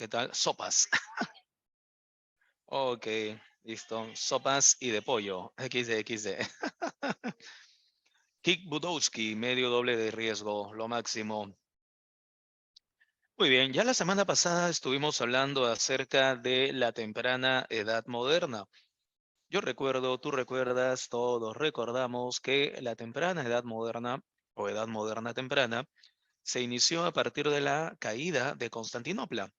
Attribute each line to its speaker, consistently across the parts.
Speaker 1: ¿Qué tal? Sopas. Ok, listo. Sopas y de pollo. XD. Kick Budowski, medio doble de riesgo, lo máximo. Muy bien, ya la semana pasada estuvimos hablando acerca de la temprana edad moderna. Yo recuerdo, tú recuerdas, todos recordamos que la temprana edad moderna o edad moderna temprana se inició a partir de la caída de Constantinopla,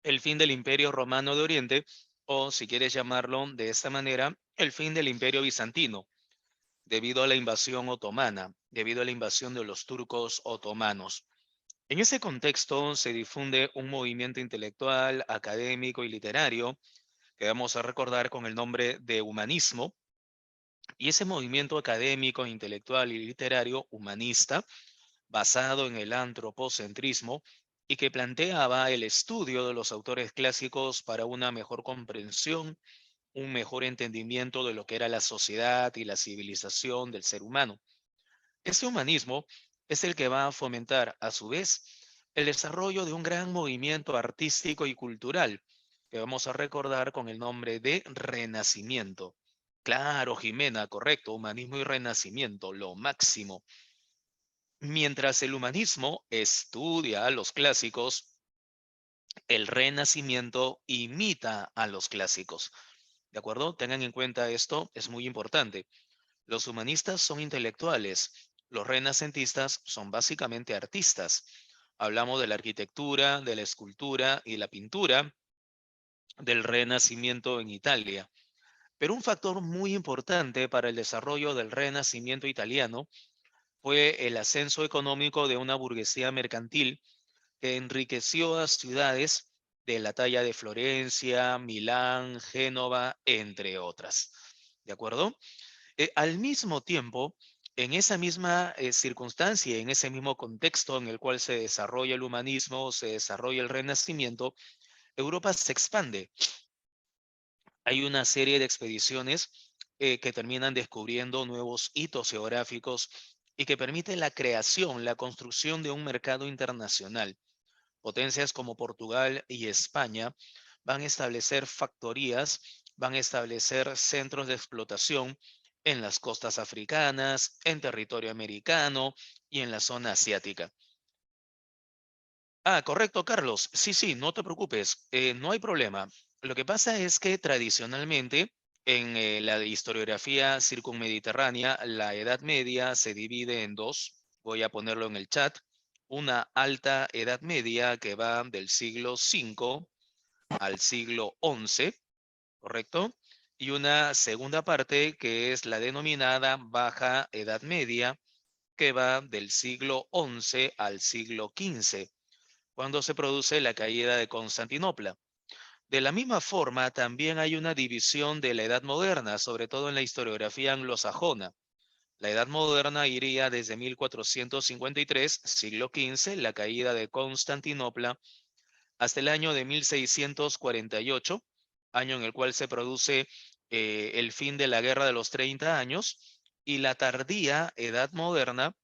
Speaker 1: el fin del Imperio Romano de Oriente, o si quieres llamarlo de esta manera, el fin del Imperio Bizantino, debido a la invasión otomana, debido a la invasión de los turcos otomanos. En ese contexto se difunde un movimiento intelectual, académico y literario que vamos a recordar con el nombre de humanismo, y ese movimiento académico, intelectual y literario humanista, basado en el antropocentrismo y que planteaba el estudio de los autores clásicos para una mejor comprensión, un mejor entendimiento de lo que era la sociedad y la civilización del ser humano. Este humanismo es el que va a fomentar, a su vez, el desarrollo de un gran movimiento artístico y cultural que vamos a recordar con el nombre de Renacimiento. Claro, Jimena, correcto, humanismo y renacimiento, lo máximo. Mientras el humanismo estudia a los clásicos, el renacimiento imita a los clásicos. ¿De acuerdo? Tengan en cuenta esto, es muy importante. Los humanistas son intelectuales, los renacentistas son básicamente artistas. Hablamos de la arquitectura, de la escultura y la pintura del Renacimiento en Italia. Pero un factor muy importante para el desarrollo del Renacimiento italiano fue el ascenso económico de una burguesía mercantil que enriqueció a ciudades de la talla de Florencia, Milán, Génova, entre otras. ¿De acuerdo? Al mismo tiempo, en esa misma circunstancia, en ese mismo contexto en el cual se desarrolla el humanismo, se desarrolla el Renacimiento, Europa se expande. Hay una serie de expediciones que terminan descubriendo nuevos hitos geográficos y que permiten la creación, la construcción de un mercado internacional. Potencias como Portugal y España van a establecer factorías, van a establecer centros de explotación en las costas africanas, en territorio americano y en la zona asiática. Ah, correcto, Carlos. Sí, no te preocupes, no hay problema. Lo que pasa es que tradicionalmente en la historiografía circunmediterránea, la Edad Media se divide en dos. Voy a ponerlo en el chat. Una alta Edad Media que va del siglo V al siglo XI, ¿correcto? Y una segunda parte que es la denominada Baja Edad Media, que va del siglo XI al siglo XV, cuando se produce la caída de Constantinopla. De la misma forma, también hay una división de la Edad Moderna, sobre todo en la historiografía anglosajona. La Edad Moderna iría desde 1453, siglo XV, la caída de Constantinopla, hasta el año de 1648, año en el cual se produce el fin de la Guerra de los 30 años, y la tardía Edad Moderna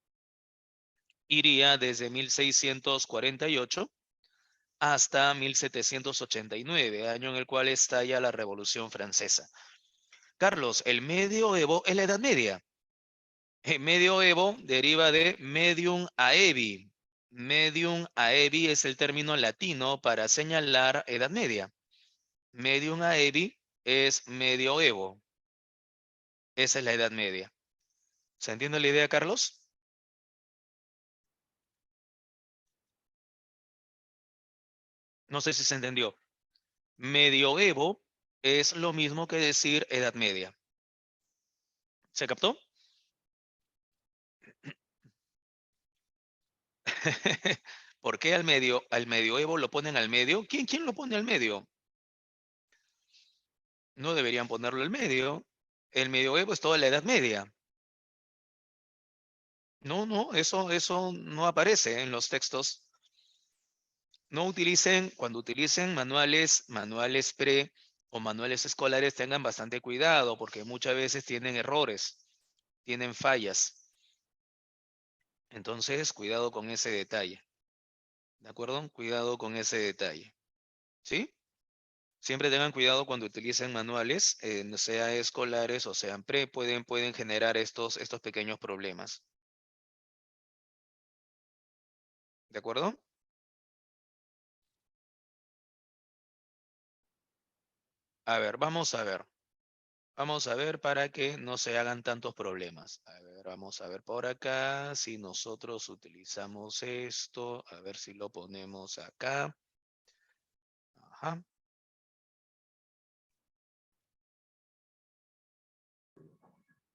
Speaker 1: iría desde 1648 hasta 1789, año en el cual estalla la Revolución Francesa. Carlos, el medioevo es la Edad Media. El medioevo deriva de medium aevi. Medium aevi es el término latino para señalar Edad Media. Medium aevi es medioevo. Esa es la Edad Media. ¿Se entiende la idea, Carlos? No sé si se entendió. Medioevo es lo mismo que decir Edad Media. ¿Se captó? ¿Por qué al medioevo lo ponen al medio? ¿Quién lo pone al medio? No deberían ponerlo al medio. El medioevo es toda la Edad Media. No, eso no aparece en los textos. No utilicen, cuando utilicen manuales pre o manuales escolares, tengan bastante cuidado porque muchas veces tienen errores, tienen fallas. Entonces, cuidado con ese detalle. ¿De acuerdo? Cuidado con ese detalle. ¿Sí? Siempre tengan cuidado cuando utilicen manuales, sea escolares o sean pueden generar estos pequeños problemas. ¿De acuerdo? A ver, vamos a ver. Vamos a ver para que no se hagan tantos problemas. A ver, vamos a ver por acá si nosotros utilizamos esto. A ver si lo ponemos acá. Ajá.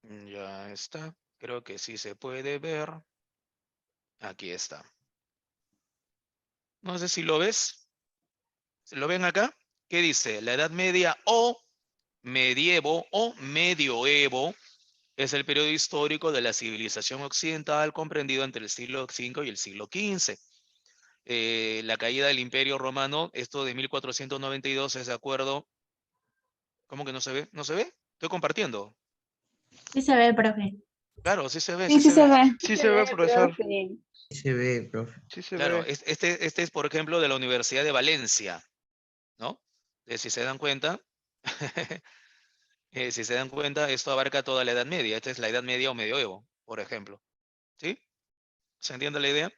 Speaker 1: Ya está. Creo que sí se puede ver. Aquí está. No sé si lo ves. ¿Se lo ven acá? ¿Qué dice? La Edad Media o medievo o medioevo es el periodo histórico de la civilización occidental comprendido entre el siglo V y el siglo XV. La caída del Imperio Romano, esto de 1492 es de acuerdo. ¿Cómo que no se ve? ¿No se ve? Estoy compartiendo.
Speaker 2: Sí se ve, profe.
Speaker 1: Claro, sí se ve,
Speaker 3: Sí,
Speaker 1: sí
Speaker 3: sí
Speaker 1: se
Speaker 3: se
Speaker 1: ve.
Speaker 3: ve.
Speaker 4: Sí se ve, profesor.
Speaker 2: profe.
Speaker 5: Sí se ve, profe.
Speaker 4: Sí se
Speaker 1: Claro,
Speaker 4: ve.
Speaker 1: este es, por ejemplo, de la Universidad de Valencia, ¿no? Si se dan cuenta, si se dan cuenta, esto abarca toda la Edad Media. Esta es la Edad Media o Medioevo, por ejemplo. ¿Sí? ¿Se entiende la idea?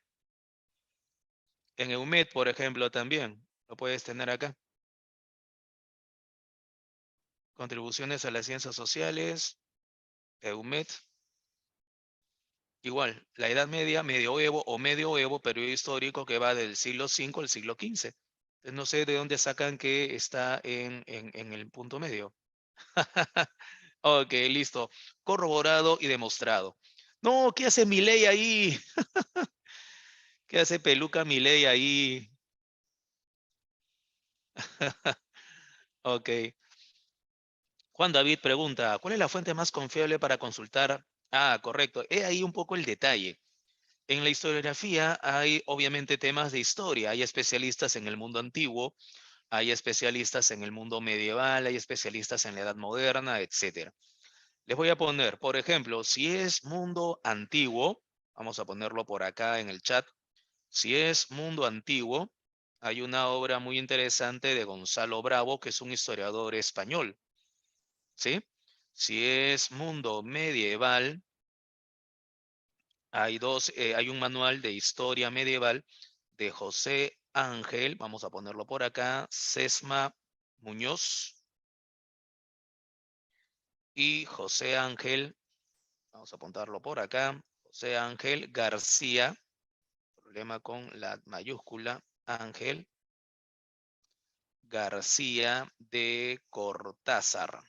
Speaker 1: En EUMED, por ejemplo, también lo puedes tener acá. Contribuciones a las ciencias sociales, EUMED. Igual, la Edad Media, Medioevo o Medioevo, periodo histórico que va del siglo V al siglo XV. Entonces, no sé de dónde sacan que está en el punto medio. Ok, listo. Corroborado y demostrado. No, ¿qué hace Milei ahí? ¿Qué hace Peluca Milei ahí? Ok. Juan David pregunta, ¿cuál es la fuente más confiable para consultar? Ah, correcto. He ahí un poco el detalle. En la historiografía hay obviamente temas de historia. Hay especialistas en el mundo antiguo, hay especialistas en el mundo medieval, hay especialistas en la edad moderna, etcétera. Les voy a poner, por ejemplo, si es mundo antiguo, vamos a ponerlo por acá en el chat. Si es mundo antiguo, hay una obra muy interesante de Gonzalo Bravo, que es un historiador español, ¿sí? Si es mundo medieval, hay un manual de historia medieval de José Ángel, vamos a ponerlo por acá, Sesma Muñoz y José Ángel, vamos a apuntarlo por acá, José Ángel García, problema con la mayúscula, Ángel García de Cortázar.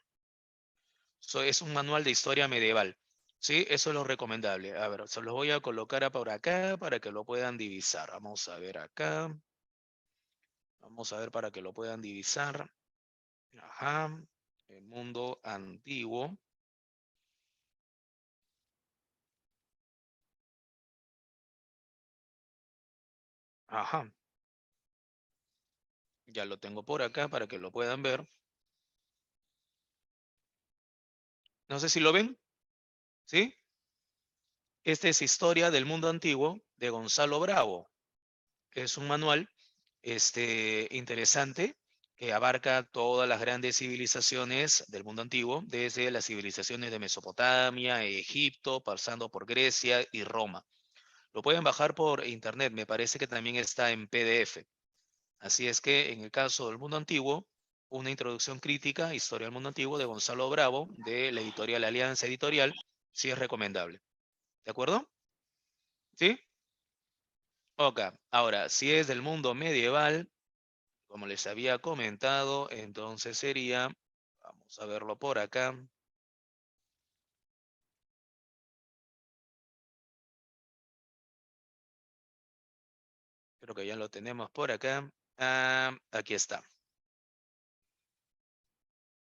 Speaker 1: Es un manual de historia medieval. Sí, eso es lo recomendable. A ver, se los voy a colocar por acá para que lo puedan divisar. Vamos a ver acá. Vamos a ver para que lo puedan divisar. Ajá. El mundo antiguo. Ajá. Ya lo tengo por acá para que lo puedan ver. No sé si lo ven. ¿Sí? Esta es Historia del Mundo Antiguo de Gonzalo Bravo. Es un manual interesante que abarca todas las grandes civilizaciones del mundo antiguo, desde las civilizaciones de Mesopotamia, Egipto, pasando por Grecia y Roma. Lo pueden bajar por internet, me parece que también está en PDF. Así es que en el caso del mundo antiguo, una introducción crítica, Historia del Mundo Antiguo de Gonzalo Bravo, de la editorial Alianza Editorial, sí es recomendable. ¿De acuerdo? ¿Sí? Ok. Ahora, si es del mundo medieval, como les había comentado, entonces sería, vamos a verlo por acá. Creo que ya lo tenemos por acá. Ah, aquí está.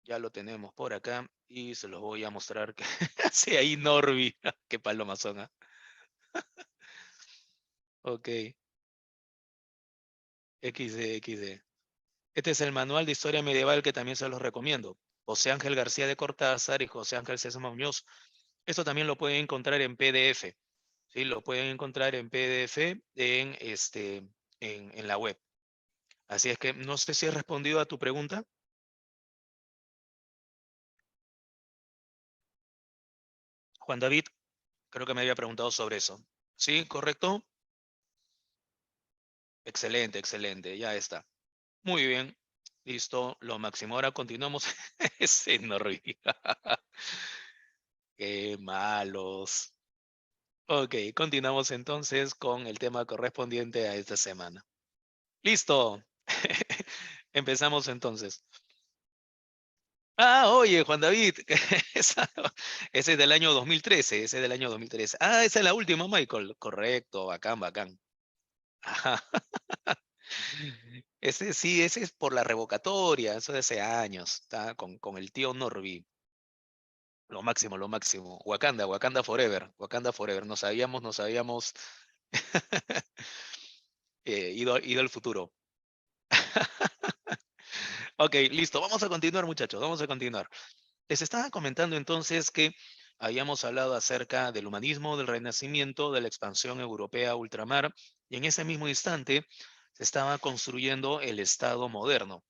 Speaker 1: Ya lo tenemos por acá y se los voy a mostrar. Sí, ahí Norby. Qué palomazón, ¿ah? Ok. XD, XD. Este es el manual de historia medieval que también se los recomiendo. José Ángel García de Cortázar y José Ángel César Muñoz. Esto también lo pueden encontrar en PDF. ¿Sí? Lo pueden encontrar en PDF en la web. Así es que no sé si he respondido a tu pregunta. Juan David, creo que me había preguntado sobre eso. ¿Sí? ¿Correcto? Excelente, excelente. Ya está. Muy bien. Listo. Lo máximo. Ahora continuamos. Ese no ríe. Qué malos. Ok, continuamos entonces con el tema correspondiente a esta semana. Listo. Empezamos entonces. Ah, oye, Juan David, ese es del año 2013, ese es del año 2013. Ah, esa es la última, Michael. Correcto, bacán, bacán. Ajá. Ese sí, ese es por la revocatoria, eso de hace años, está con el tío Norby. Lo máximo, lo máximo. Wakanda, Wakanda Forever, Wakanda Forever. No sabíamos, ido al futuro. Ok, listo, vamos a continuar, muchachos, vamos a continuar. Les estaba comentando entonces que habíamos hablado acerca del humanismo, del renacimiento, de la expansión europea a ultramar, y en ese mismo instante se estaba construyendo el Estado moderno.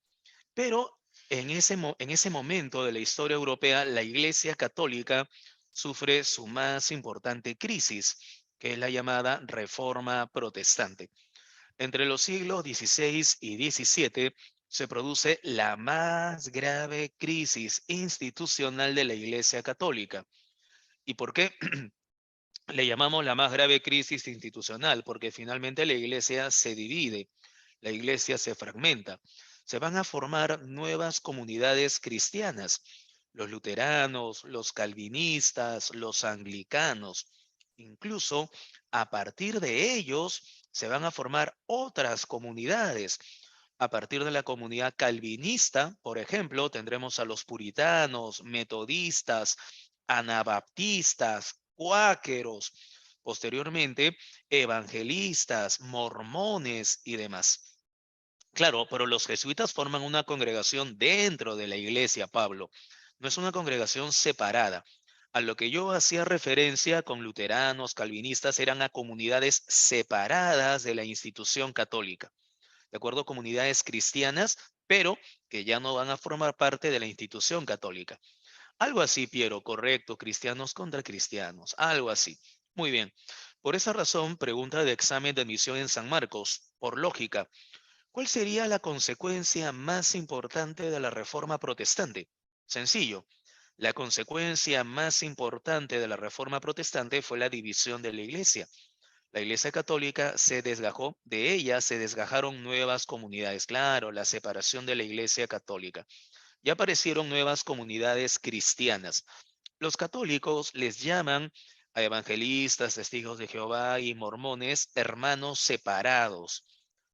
Speaker 1: Pero en ese momento de la historia europea, la Iglesia Católica sufre su más importante crisis, que es la llamada Reforma Protestante. Entre los siglos XVI y XVII se produce la más grave crisis institucional de la Iglesia Católica. ¿Y por qué le llamamos la más grave crisis institucional? Porque finalmente la Iglesia se divide, la Iglesia se fragmenta. Se van a formar nuevas comunidades cristianas, los luteranos, los calvinistas, los anglicanos. Incluso a partir de ellos se van a formar otras comunidades. A partir de la comunidad calvinista, por ejemplo, tendremos a los puritanos, metodistas, anabaptistas, cuáqueros, posteriormente evangelistas, mormones y demás. Claro, pero los jesuitas forman una congregación dentro de la iglesia, Pablo. No es una congregación separada. A lo que yo hacía referencia con luteranos, calvinistas, eran a comunidades separadas de la institución católica. ¿De acuerdo? Comunidades cristianas, pero que ya no van a formar parte de la institución católica. Algo así, Piero, correcto, cristianos contra cristianos, algo así. Muy bien. Por esa razón, pregunta de examen de admisión en San Marcos, por lógica, ¿cuál sería la consecuencia más importante de la reforma protestante? Sencillo. La consecuencia más importante de la reforma protestante fue la división de la iglesia. La iglesia católica se desgajó, de ella se desgajaron nuevas comunidades. Claro, la separación de la iglesia católica. Ya aparecieron nuevas comunidades cristianas. Los católicos les llaman a evangelistas, testigos de Jehová y mormones hermanos separados,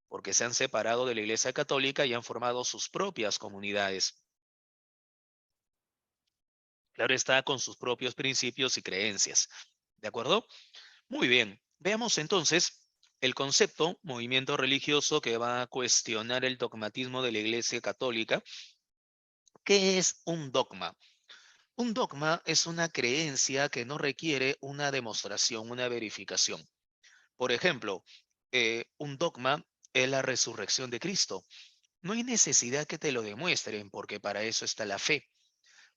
Speaker 1: porque se han separado de la Iglesia Católica y han formado sus propias comunidades. Claro está, con sus propios principios y creencias. ¿De acuerdo? Muy bien. Veamos entonces el concepto, movimiento religioso que va a cuestionar el dogmatismo de la Iglesia Católica. ¿Qué es un dogma? Un dogma es una creencia que no requiere una demostración, una verificación. Por ejemplo, un dogma es la resurrección de Cristo. No hay necesidad que te lo demuestren porque para eso está la fe.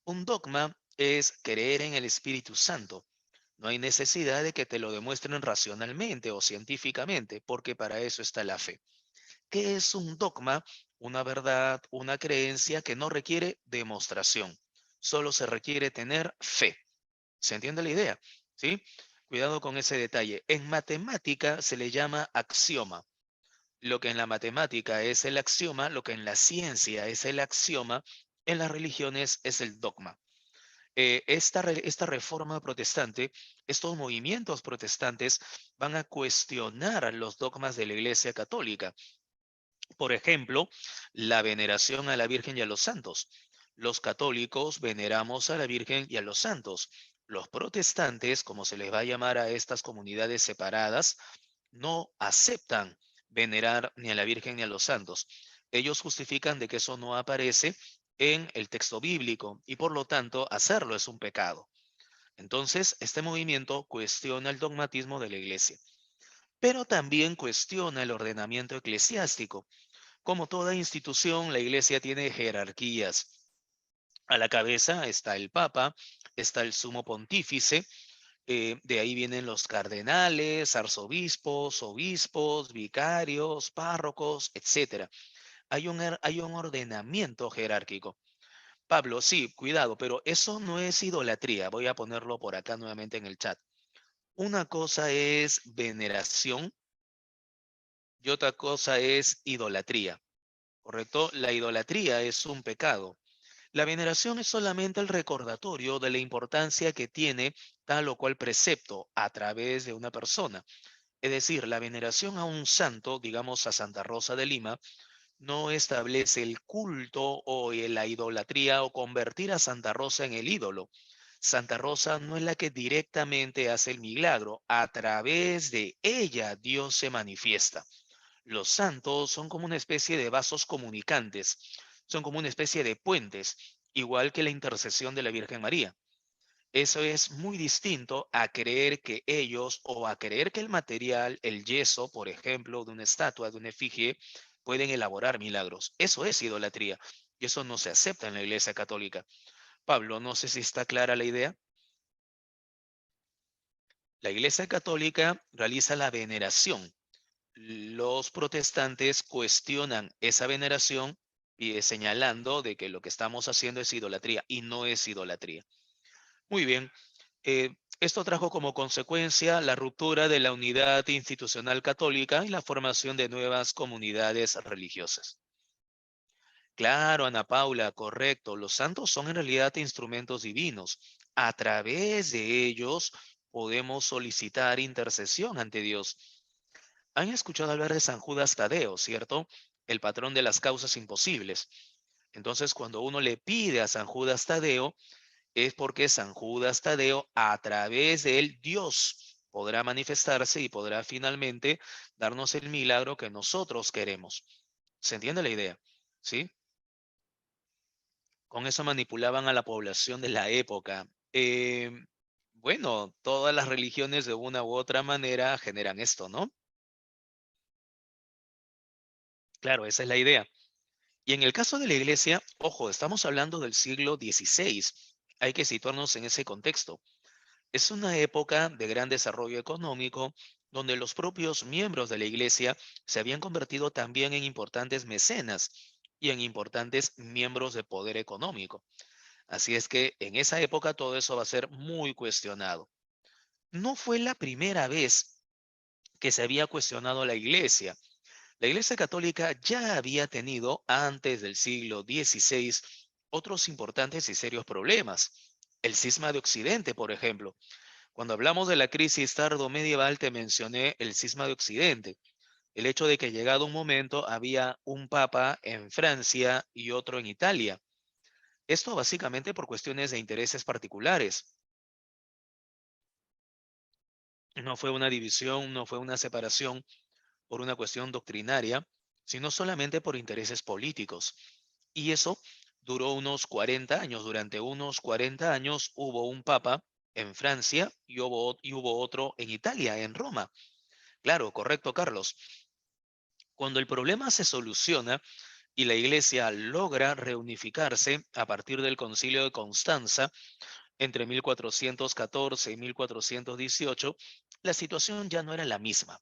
Speaker 1: Un dogma es creer en el Espíritu Santo. No hay necesidad de que te lo demuestren racionalmente o científicamente porque para eso está la fe. ¿Qué es un dogma? Una verdad, una creencia que no requiere demostración. Solo se requiere tener fe. ¿Se entiende la idea? ¿Sí? Cuidado con ese detalle. En matemática se le llama axioma. Lo que en la matemática es el axioma, lo que en la ciencia es el axioma, en las religiones es el dogma. Esta reforma protestante, estos movimientos protestantes van a cuestionar los dogmas de la Iglesia Católica. Por ejemplo, la veneración a la Virgen y a los santos. Los católicos veneramos a la Virgen y a los santos. Los protestantes, como se les va a llamar a estas comunidades separadas, no aceptan venerar ni a la Virgen ni a los santos. Ellos justifican de que eso no aparece en el texto bíblico y por lo tanto hacerlo es un pecado. Entonces, este movimiento cuestiona el dogmatismo de la iglesia. pero también cuestiona el ordenamiento eclesiástico. Como toda institución, la iglesia tiene jerarquías. A la cabeza está el Papa, está el Sumo Pontífice, de ahí vienen los cardenales, arzobispos, obispos, vicarios, párrocos, etcétera. Hay un ordenamiento jerárquico. Pablo, sí, cuidado, pero eso no es idolatría. Voy a ponerlo por acá nuevamente en el chat. Una cosa es veneración y otra cosa es idolatría, ¿correcto? La idolatría es un pecado. La veneración es solamente el recordatorio de la importancia que tiene tal o cual precepto a través de una persona. Es decir, la veneración a un santo, digamos a Santa Rosa de Lima, no establece el culto o la idolatría o convertir a Santa Rosa en el ídolo. Santa Rosa no es la que directamente hace el milagro, a través de ella Dios se manifiesta. Los santos son como una especie de vasos comunicantes, son como una especie de puentes, igual que la intercesión de la Virgen María. Eso es muy distinto a creer que ellos o a creer que el material, el yeso, por ejemplo, de una estatua, de una efigie, pueden elaborar milagros. Eso es idolatría y eso no se acepta en la Iglesia Católica. Pablo, no sé si está clara la idea. La Iglesia Católica realiza la veneración. Los protestantes cuestionan esa veneración y señalando de que lo que estamos haciendo es idolatría y no es idolatría. Muy bien. Esto trajo como consecuencia la ruptura de la unidad institucional católica y la formación de nuevas comunidades religiosas. Claro, Ana Paula, correcto. Los santos son en realidad instrumentos divinos. A través de ellos podemos solicitar intercesión ante Dios. Han escuchado hablar de San Judas Tadeo, ¿cierto? El patrón de las causas imposibles. Entonces, cuando uno le pide a San Judas Tadeo, es porque San Judas Tadeo, a través de él, Dios podrá manifestarse y podrá finalmente darnos el milagro que nosotros queremos. ¿Se entiende la idea? ¿Sí? Con eso manipulaban a la población de la época. Bueno, todas las religiones de una u otra manera generan esto, ¿no? Claro, esa es la idea. Y en el caso de la iglesia, ojo, estamos hablando del siglo XVI. Hay que situarnos en ese contexto. Es una época de gran desarrollo económico donde los propios miembros de la iglesia se habían convertido también en importantes mecenas y en importantes miembros de poder económico. Así es que en esa época todo eso va a ser muy cuestionado. No fue la primera vez que se había cuestionado la iglesia. La Iglesia Católica ya había tenido antes del siglo XVI otros importantes y serios problemas. El cisma de Occidente, por ejemplo. Cuando hablamos de la crisis tardo-medieval, te mencioné el cisma de Occidente, el hecho de que llegado un momento había un papa en Francia y otro en Italia. Esto básicamente por cuestiones de intereses particulares. No fue una división, no fue una separación por una cuestión doctrinaria, sino solamente por intereses políticos. Y eso duró unos 40 años. Durante unos 40 años hubo un papa en Francia y hubo otro en Italia, en Roma. Claro, correcto, Carlos. Cuando el problema se soluciona y la iglesia logra reunificarse a partir del Concilio de Constanza entre 1414 y 1418, la situación ya no era la misma.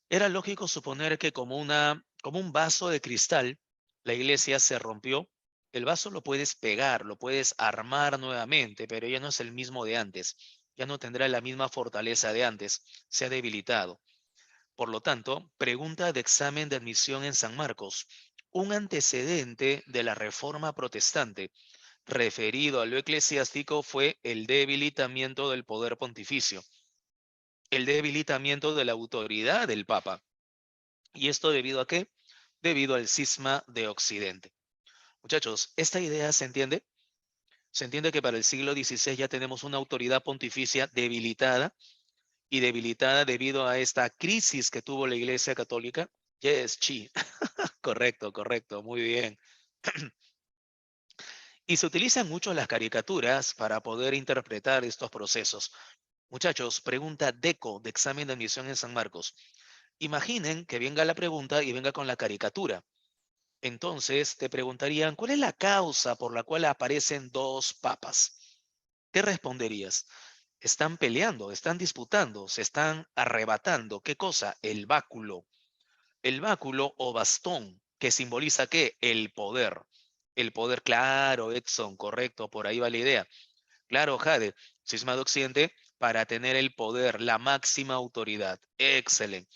Speaker 1: Era lógico suponer que como un vaso de cristal, la iglesia se rompió. El vaso lo puedes pegar, lo puedes armar nuevamente, pero ya no es el mismo de antes. Ya no tendrá la misma fortaleza de antes. Se ha debilitado. Por lo tanto, pregunta de examen de admisión en San Marcos. Un antecedente de la reforma protestante referido a lo eclesiástico fue el debilitamiento del poder pontificio, el debilitamiento de la autoridad del Papa. ¿Y esto debido a qué? Debido al cisma de Occidente. Muchachos, ¿esta idea se entiende? Se entiende que para el siglo XVI ya tenemos una autoridad pontificia debilitada y debilitada debido a esta crisis que tuvo la Iglesia Católica. Yes, chi. Correcto, correcto, muy bien. Y se utilizan mucho las caricaturas para poder interpretar estos procesos. Muchachos, pregunta DECO de examen de admisión en San Marcos. Imaginen que venga la pregunta y venga con la caricatura. Entonces te preguntarían, ¿cuál es la causa por la cual aparecen dos papas? ¿Qué responderías? Están peleando, están disputando, se están arrebatando. ¿Qué cosa? El báculo. El báculo o bastón, que simboliza ¿qué? El poder. El poder, claro, Edson, correcto, por ahí va la idea. Claro, Jade, cisma de Occidente, para tener el poder, la máxima autoridad. Excelente.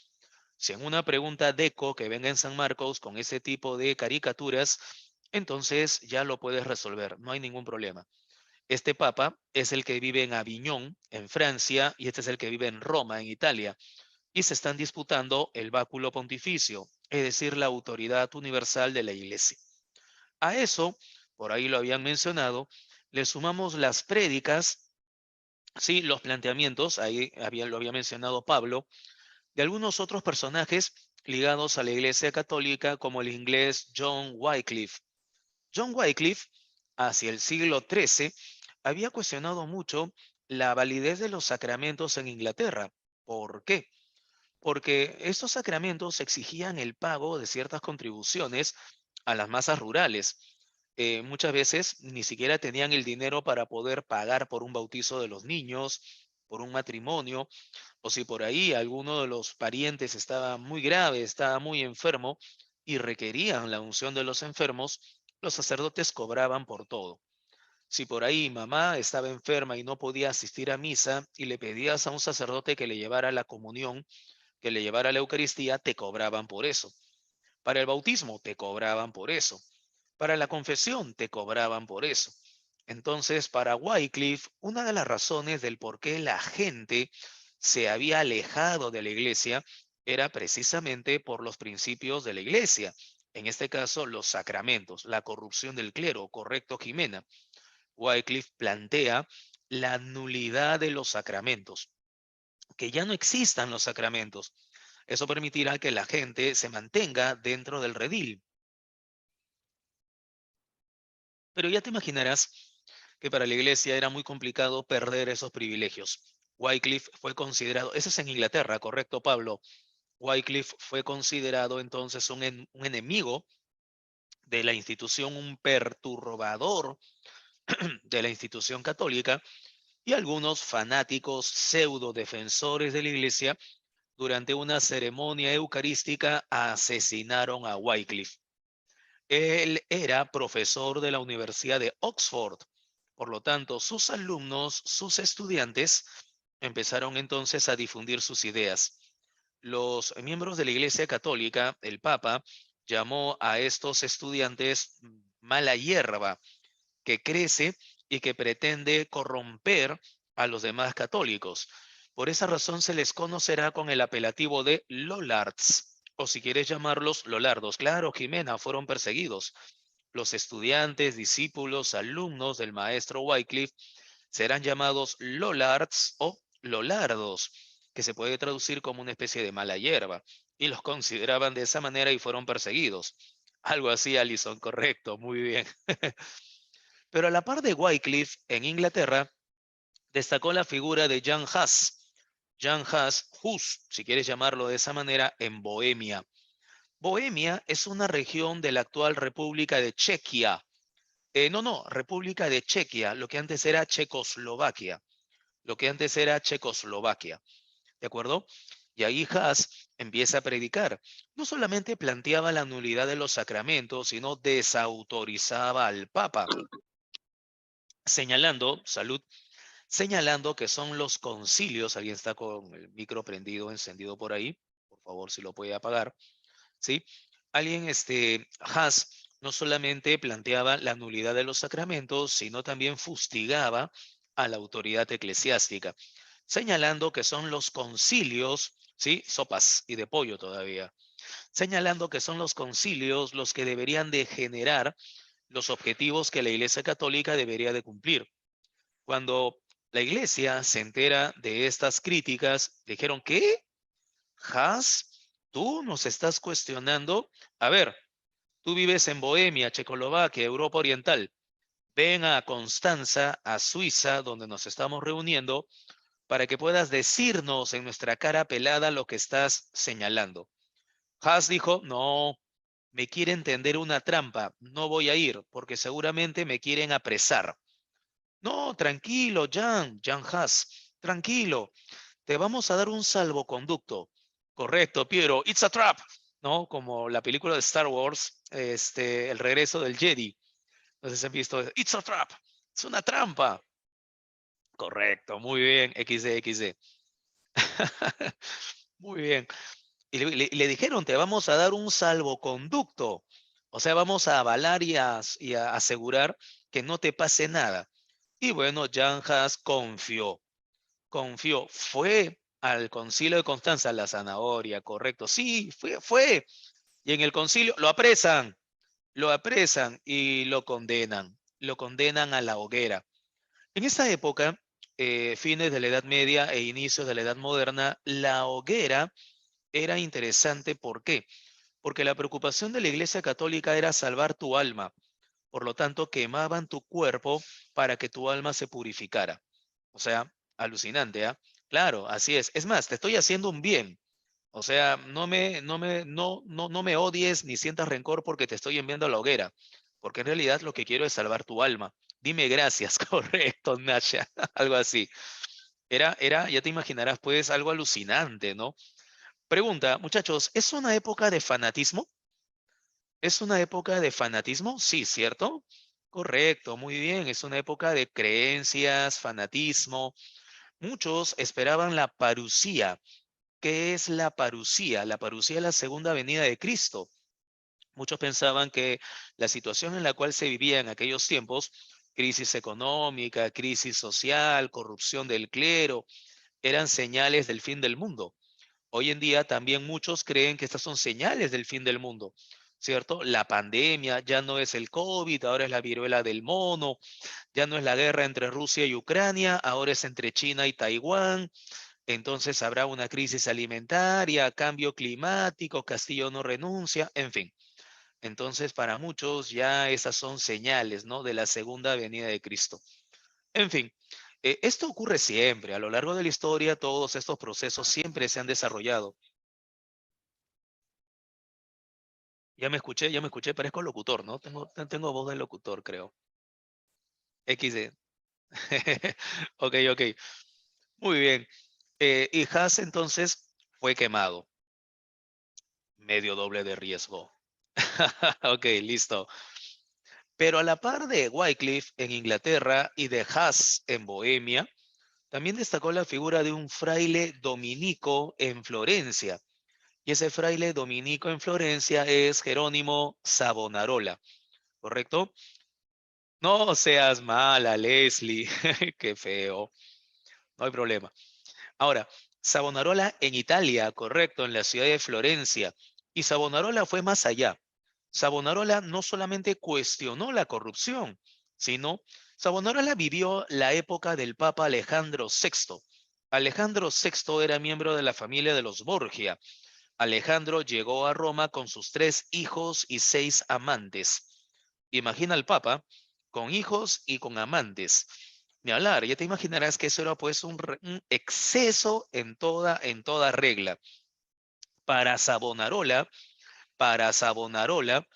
Speaker 1: Si en una pregunta deco que venga en San Marcos con ese tipo de caricaturas, entonces ya lo puedes resolver, no hay ningún problema. Este papa es el que vive en Aviñón, en Francia, y este es el que vive en Roma, en Italia, y se están disputando el báculo pontificio, es decir, la autoridad universal de la Iglesia. A eso, por ahí lo habían mencionado, le sumamos las prédicas, sí, los planteamientos, lo había mencionado Pablo, de algunos otros personajes ligados a la Iglesia Católica, como el inglés John Wycliffe. John Wycliffe, hacia el siglo XIII, había cuestionado mucho la validez de los sacramentos en Inglaterra. ¿Por qué? Porque estos sacramentos exigían el pago de ciertas contribuciones a las masas rurales. Muchas veces ni siquiera tenían el dinero para poder pagar por un bautizo de los niños, por un matrimonio, o si por ahí alguno de los parientes estaba muy grave, estaba muy enfermo y requerían la unción de los enfermos, los sacerdotes cobraban por todo. Si por ahí mamá estaba enferma y no podía asistir a misa y le pedías a un sacerdote que le llevara la comunión, que le llevara la Eucaristía, te cobraban por eso. Para el bautismo te cobraban por eso. Para la confesión te cobraban por eso. Entonces, para Wycliffe, una de las razones del por qué la gente se había alejado de la iglesia era precisamente por los principios de la iglesia. En este caso, los sacramentos, la corrupción del clero, correcto, Jimena. Wycliffe plantea la nulidad de los sacramentos, que ya no existan los sacramentos. Eso permitirá que la gente se mantenga dentro del redil. Pero ya te imaginarás que para la iglesia era muy complicado perder esos privilegios. Wycliffe fue considerado, eso es en Inglaterra, ¿correcto, Pablo? Wycliffe fue considerado entonces un enemigo de la institución, un perturbador de la institución católica, y algunos fanáticos pseudo defensores de la iglesia durante una ceremonia eucarística asesinaron a Wycliffe. Él era profesor de la Universidad de Oxford. Por lo tanto, sus alumnos, sus estudiantes, empezaron entonces a difundir sus ideas. Los miembros de la Iglesia Católica, el Papa, llamó a estos estudiantes mala hierba que crece y que pretende corromper a los demás católicos. Por esa razón se les conocerá con el apelativo de Lollards, o si quieres llamarlos Lolardos. Claro, Jimena, fueron perseguidos. Los estudiantes, discípulos, alumnos del maestro Wycliffe serán llamados Lollards o Lolardos, que se puede traducir como una especie de mala hierba, y los consideraban de esa manera y fueron perseguidos. Algo así, Alison, correcto, muy bien. Pero a la par de Wycliffe, en Inglaterra, destacó la figura de Jan Hus. Jan Hus, si quieres llamarlo de esa manera, en Bohemia. Bohemia es una región de la actual República de Chequia. No, República de Chequia, lo que antes era Checoslovaquia. Lo que antes era Checoslovaquia. ¿De acuerdo? Y ahí Hus empieza a predicar. No solamente planteaba la nulidad de los sacramentos, sino desautorizaba al Papa, señalando, salud, señalando que son los concilios, alguien está con el micro prendido, encendido por ahí, por favor, si lo puede apagar, ¿sí? Alguien, Haas, no solamente planteaba la nulidad de los sacramentos, sino también fustigaba a la autoridad eclesiástica, señalando que son los concilios, ¿sí? Sopas y de pollo todavía, señalando que son los concilios los que deberían de generar los objetivos que la Iglesia Católica debería de cumplir. Cuando la iglesia se entera de estas críticas, dijeron, ¿qué? ¿Has? ¿Tú nos estás cuestionando? A ver, tú vives en Bohemia, Checoslovaquia, Europa Oriental. Ven a Constanza, a Suiza, donde nos estamos reuniendo. para que puedas decirnos en nuestra cara pelada lo que estás señalando. Haas dijo, no, me quieren tender una trampa, no voy a ir porque seguramente me quieren apresar. No, tranquilo, Jan Haas, tranquilo, te vamos a dar un salvoconducto. Correcto, Piero, it's a trap, ¿no? Como la película de Star Wars, El regreso del Jedi. No sé si han visto, it's a trap, es una trampa. Correcto, muy bien, XD. Muy bien. Y le dijeron, te vamos a dar un salvoconducto. O sea, vamos a avalar y a asegurar que no te pase nada. Y bueno, Jan Haas confió. Fue al concilio de Constanza, la zanahoria, correcto. Sí, fue. Y en el concilio lo apresan y lo condenan. Lo condenan a la hoguera. En esta época, fines de la Edad Media e inicios de la Edad Moderna, la hoguera era interesante. ¿Por qué? Porque la preocupación de la Iglesia Católica era salvar tu alma. Por lo tanto, quemaban tu cuerpo para que tu alma se purificara. O sea, alucinante, ¿ah? Claro, así es. Es más, te estoy haciendo un bien. O sea, no me odies ni sientas rencor porque te estoy enviando a la hoguera. Porque en realidad lo que quiero es salvar tu alma. Dime gracias, correcto, Nasha. Algo así. Ya te imaginarás, pues, algo alucinante, ¿no? Pregunta, muchachos, ¿es una época de fanatismo? ¿Es una época de fanatismo? Sí, ¿cierto? Correcto, muy bien. Es una época de creencias, fanatismo. Muchos esperaban la parusía. ¿Qué es la parusía? La parusía es la segunda venida de Cristo. Muchos pensaban que la situación en la cual se vivía en aquellos tiempos, crisis económica, crisis social, corrupción del clero, eran señales del fin del mundo. Hoy en día también muchos creen que estas son señales del fin del mundo, ¿cierto? La pandemia ya no es el COVID, ahora es la viruela del mono, ya no es la guerra entre Rusia y Ucrania, ahora es entre China y Taiwán. Entonces habrá una crisis alimentaria, cambio climático, Castillo no renuncia, en fin. Entonces para muchos ya esas son señales, ¿no? De la segunda venida de Cristo. En fin, esto ocurre siempre, a lo largo de la historia todos estos procesos siempre se han desarrollado. Ya me escuché, parezco locutor, ¿no? Tengo voz de locutor, creo. XD. Ok. Muy bien. Y Haas entonces fue quemado. Medio doble de riesgo. Ok, listo. Pero a la par de Wycliffe en Inglaterra y de Haas en Bohemia, también destacó la figura de un fraile dominico en Florencia. Y ese fraile dominico en Florencia es Jerónimo Savonarola, ¿correcto? No seas mala, Leslie. Qué feo. No hay problema. Ahora, Savonarola en Italia, correcto, en la ciudad de Florencia. Y Savonarola fue más allá. Savonarola no solamente cuestionó la corrupción, sino Savonarola vivió la época del Papa Alejandro VI. Alejandro VI era miembro de la familia de los Borgia. Alejandro llegó a Roma con sus 3 hijos y 6 amantes. Imagina al Papa con hijos y con amantes. Ni hablar, ya te imaginarás que eso era pues un exceso en toda regla. Para Savonarola, para Savonarola,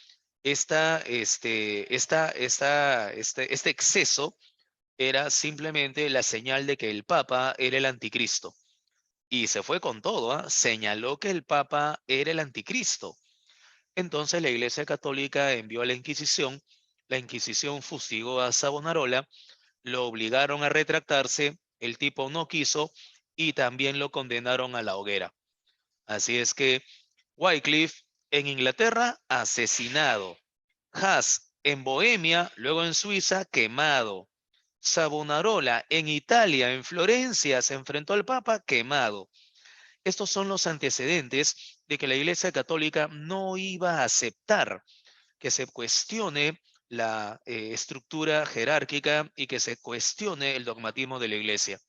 Speaker 1: este exceso era simplemente la señal de que el Papa era el anticristo. Y se fue con todo, ¿ah? Señaló que el Papa era el anticristo. Entonces la Iglesia Católica envió a la Inquisición fustigó a Savonarola, lo obligaron a retractarse, el tipo no quiso y también lo condenaron a la hoguera. Así es que Wycliffe en Inglaterra, asesinado. Haas en Bohemia, luego en Suiza, quemado. Savonarola en Italia, en Florencia, se enfrentó al Papa, quemado. Estos son los antecedentes de que la Iglesia Católica no iba a aceptar que se cuestione la estructura jerárquica y que se cuestione el dogmatismo de la Iglesia.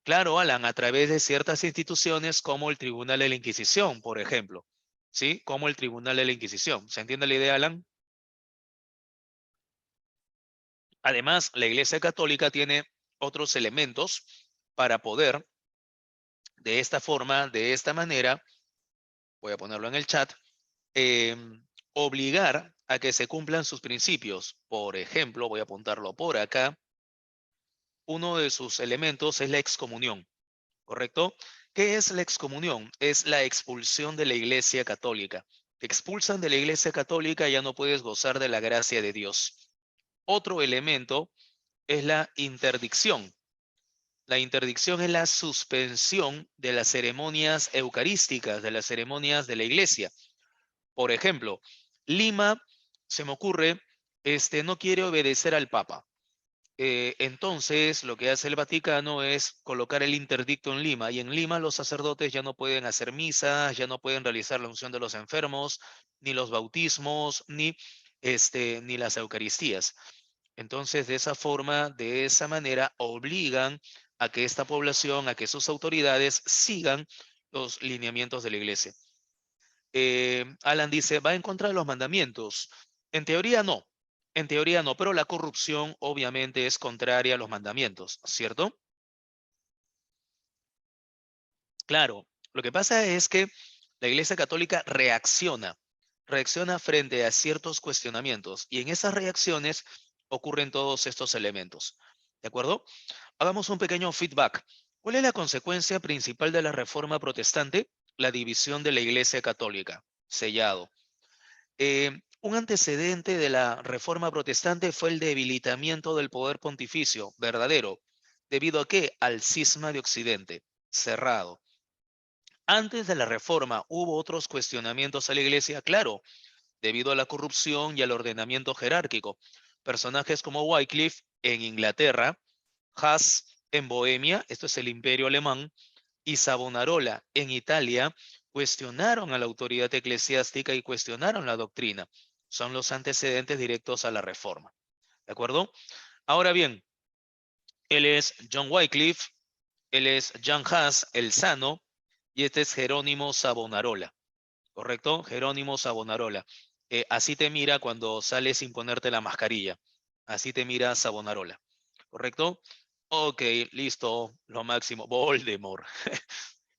Speaker 1: Claro, Alan, a través de ciertas instituciones como el Tribunal de la Inquisición, por ejemplo. ¿Sí? Como el Tribunal de la Inquisición. ¿Se entiende la idea, Alan? Además, la Iglesia Católica tiene otros elementos para poder, de esta forma, de esta manera, voy a ponerlo en el chat, obligar a que se cumplan sus principios. Por ejemplo, voy a apuntarlo por acá, uno de sus elementos es la excomunión, ¿correcto? ¿Qué es la excomunión? Es la expulsión de la Iglesia Católica. Te expulsan de la Iglesia Católica, ya no puedes gozar de la gracia de Dios. Otro elemento es la interdicción. La interdicción es la suspensión de las ceremonias eucarísticas, de las ceremonias de la Iglesia. Por ejemplo, Lima, se me ocurre, no quiere obedecer al Papa. Entonces, lo que hace el Vaticano es colocar el interdicto en Lima, y en Lima los sacerdotes ya no pueden hacer misas, ya no pueden realizar la unción de los enfermos, ni los bautismos, ni las Eucaristías. Entonces, de esa forma, de esa manera, obligan a que esta población, a que sus autoridades sigan los lineamientos de la iglesia. Alan dice, va en contra de los mandamientos. En teoría no, pero la corrupción obviamente es contraria a los mandamientos, ¿cierto? Claro, lo que pasa es que la Iglesia Católica reacciona frente a ciertos cuestionamientos, y en esas reacciones ocurren todos estos elementos. ¿De acuerdo? Hagamos un pequeño feedback. ¿Cuál es la consecuencia principal de la reforma protestante? La división de la Iglesia Católica. Sellado. Un antecedente de la reforma protestante fue el debilitamiento del poder pontificio, verdadero. ¿Debido a qué? Al cisma de Occidente, cerrado. Antes de la reforma, ¿hubo otros cuestionamientos a la iglesia? Claro, debido a la corrupción y al ordenamiento jerárquico. Personajes como Wycliffe en Inglaterra, Huss en Bohemia, esto es el Imperio Alemán, y Savonarola en Italia, cuestionaron a la autoridad eclesiástica y cuestionaron la doctrina. Son los antecedentes directos a la reforma. ¿De acuerdo? Ahora bien, él es John Wycliffe, él es John Huss, el Sano, y este es Jerónimo Savonarola. ¿Correcto? Jerónimo Savonarola. Así te mira cuando sales sin ponerte la mascarilla. Así te mira Savonarola. ¿Correcto? Ok, listo. Lo máximo. Voldemort.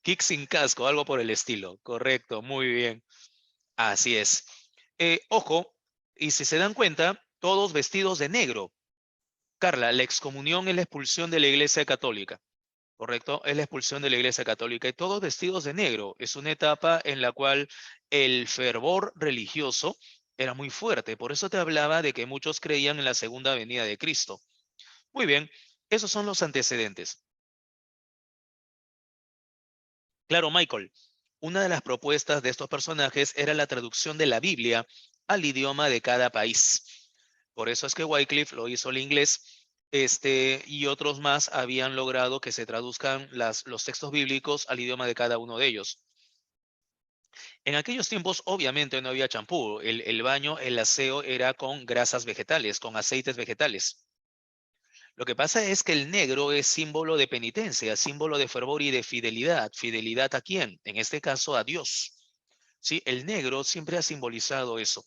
Speaker 1: Kick sin casco, algo por el estilo. Correcto, muy bien. Así es. Ojo, y si se dan cuenta, todos vestidos de negro. Carla, la excomunión es la expulsión de la Iglesia Católica. ¿Correcto? Es la expulsión de la Iglesia Católica, y todos vestidos de negro. Es una etapa en la cual el fervor religioso era muy fuerte. Por eso te hablaba de que muchos creían en la segunda venida de Cristo. Muy bien, esos son los antecedentes. Claro, Michael, una de las propuestas de estos personajes era la traducción de la Biblia al idioma de cada país. Por eso es que Wycliffe lo hizo al inglés, y otros más habían logrado que se traduzcan los textos bíblicos al idioma de cada uno de ellos. En aquellos tiempos, obviamente, no había champú. El baño, el aseo era con grasas vegetales, con aceites vegetales. Lo que pasa es que el negro es símbolo de penitencia, símbolo de fervor y de fidelidad. ¿Fidelidad a quién? En este caso, a Dios. Sí, el negro siempre ha simbolizado eso.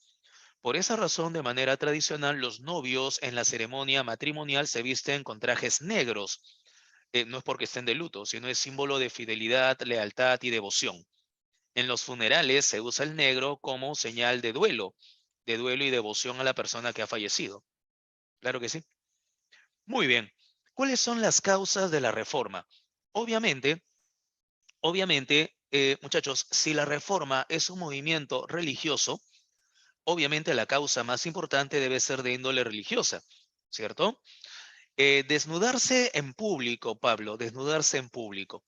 Speaker 1: Por esa razón, de manera tradicional, los novios en la ceremonia matrimonial se visten con trajes negros. No es porque estén de luto, sino es símbolo de fidelidad, lealtad y devoción. En los funerales se usa el negro como señal de duelo y devoción a la persona que ha fallecido. Claro que sí. Muy bien. ¿Cuáles son las causas de la reforma? Obviamente, muchachos, si la reforma es un movimiento religioso, obviamente la causa más importante debe ser de índole religiosa, ¿cierto? Desnudarse en público, Pablo, desnudarse en público.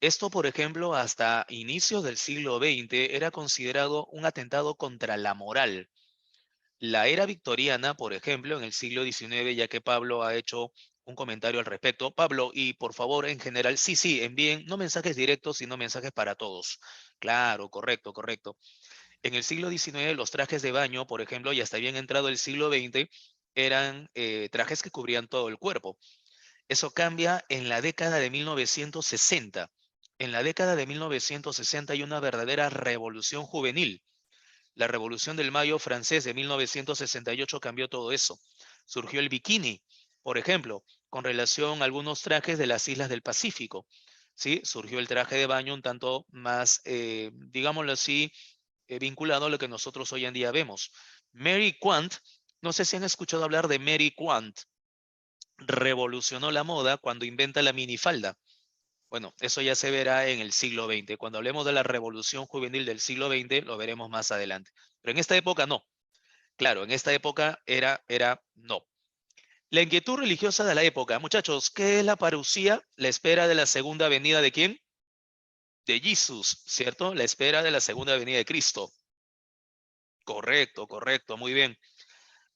Speaker 1: Esto, por ejemplo, hasta inicios del siglo XX era considerado un atentado contra la moral. La era victoriana, por ejemplo, en el siglo XIX, ya que Pablo ha hecho un comentario al respecto. Pablo, y por favor, en general, sí, envíen no mensajes directos, sino mensajes para todos. Claro, correcto, correcto. En el siglo XIX, los trajes de baño, por ejemplo, y hasta bien entrado el siglo XX, eran trajes que cubrían todo el cuerpo. Eso cambia en la década de 1960. En la década de 1960 hay una verdadera revolución juvenil. La Revolución del Mayo francés de 1968 cambió todo eso. Surgió el bikini, por ejemplo, con relación a algunos trajes de las islas del Pacífico. ¿Sí? Surgió el traje de baño un tanto más, digámoslo así, vinculado a lo que nosotros hoy en día vemos. Mary Quant, no sé si han escuchado hablar de Mary Quant, revolucionó la moda cuando inventa la minifalda. Bueno, eso ya se verá en el siglo XX. Cuando hablemos de la revolución juvenil del siglo XX, lo veremos más adelante. Pero en esta época no. Claro, en esta época era no. La inquietud religiosa de la época. Muchachos, ¿qué es la parucía? La espera de la segunda venida de ¿quién? De Jesús, ¿cierto? La espera de la segunda venida de Cristo. Correcto, correcto, muy bien.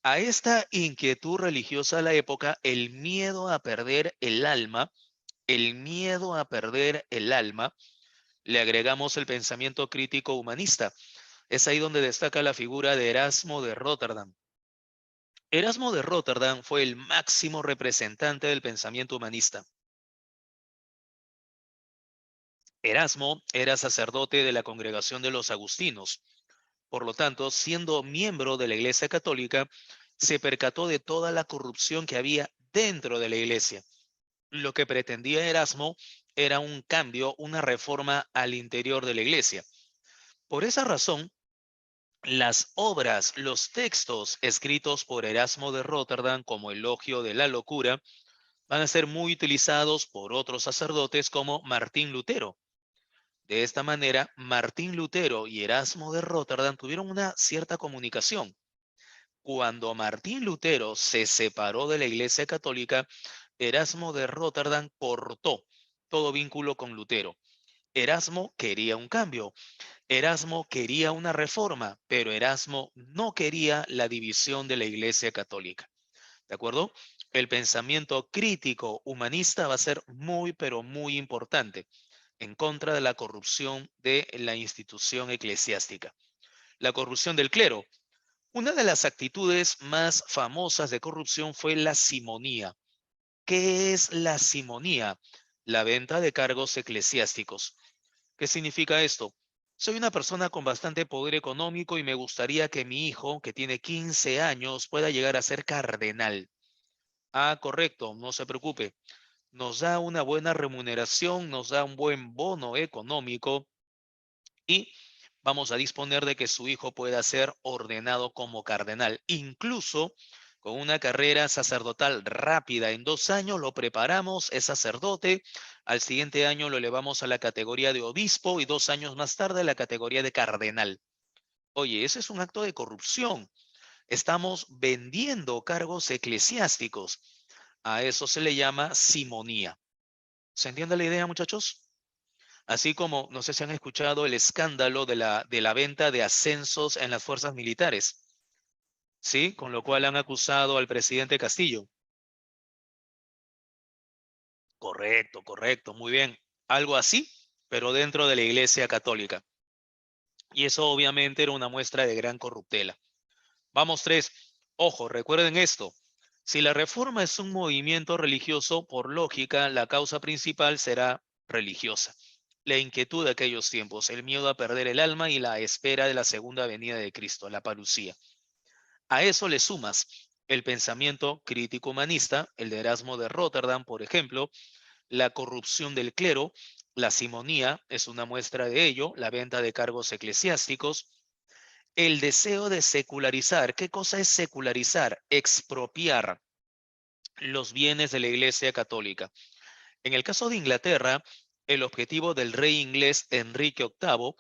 Speaker 1: A esta inquietud religiosa de la época, el miedo a perder el alma, le agregamos el pensamiento crítico humanista. Es ahí donde destaca la figura de Erasmo de Rotterdam. Erasmo de Rotterdam fue el máximo representante del pensamiento humanista. Erasmo era sacerdote de la congregación de los agustinos. Por lo tanto, siendo miembro de la Iglesia Católica, se percató de toda la corrupción que había dentro de la Iglesia. Lo que pretendía Erasmo era un cambio, una reforma al interior de la Iglesia. Por esa razón, las obras, los textos escritos por Erasmo de Rotterdam como Elogio de la Locura van a ser muy utilizados por otros sacerdotes como Martín Lutero. De esta manera, Martín Lutero y Erasmo de Rotterdam tuvieron una cierta comunicación. Cuando Martín Lutero se separó de la Iglesia Católica, Erasmo de Rotterdam cortó todo vínculo con Lutero. Erasmo quería un cambio, Erasmo quería una reforma, pero Erasmo no quería la división de la Iglesia Católica. ¿De acuerdo? El pensamiento crítico humanista va a ser muy, pero muy importante en contra de la corrupción de la institución eclesiástica. La corrupción del clero. Una de las actitudes más famosas de corrupción fue la simonía. ¿Qué es la simonía? La venta de cargos eclesiásticos. ¿Qué significa esto? Soy una persona con bastante poder económico y me gustaría que mi hijo, que tiene 15 años, pueda llegar a ser cardenal. Ah, correcto, no se preocupe. Nos da una buena remuneración, nos da un buen bono económico y vamos a disponer de que su hijo pueda ser ordenado como cardenal. Incluso con una carrera sacerdotal rápida, en 2 años lo preparamos, es sacerdote, al siguiente año lo elevamos a la categoría de obispo y 2 años más tarde a la categoría de cardenal. Oye, ese es un acto de corrupción. Estamos vendiendo cargos eclesiásticos. A eso se le llama simonía. ¿Se entiende la idea, muchachos? Así como, no sé si han escuchado el escándalo de la venta de ascensos en las fuerzas militares, ¿sí? Con lo cual han acusado al presidente Castillo. Correcto, correcto, muy bien. Algo así, pero dentro de la Iglesia Católica. Y eso obviamente era una muestra de gran corruptela. Vamos, 3. Ojo, recuerden esto. Si la reforma es un movimiento religioso, por lógica, la causa principal será religiosa. La inquietud de aquellos tiempos, el miedo a perder el alma y la espera de la segunda venida de Cristo, la parucía. A eso le sumas el pensamiento crítico humanista, el de Erasmo de Rotterdam, por ejemplo, la corrupción del clero, la simonía es una muestra de ello, la venta de cargos eclesiásticos, el deseo de secularizar. ¿Qué cosa es secularizar? Expropiar los bienes de la Iglesia Católica. En el caso de Inglaterra, el objetivo del rey inglés Enrique VIII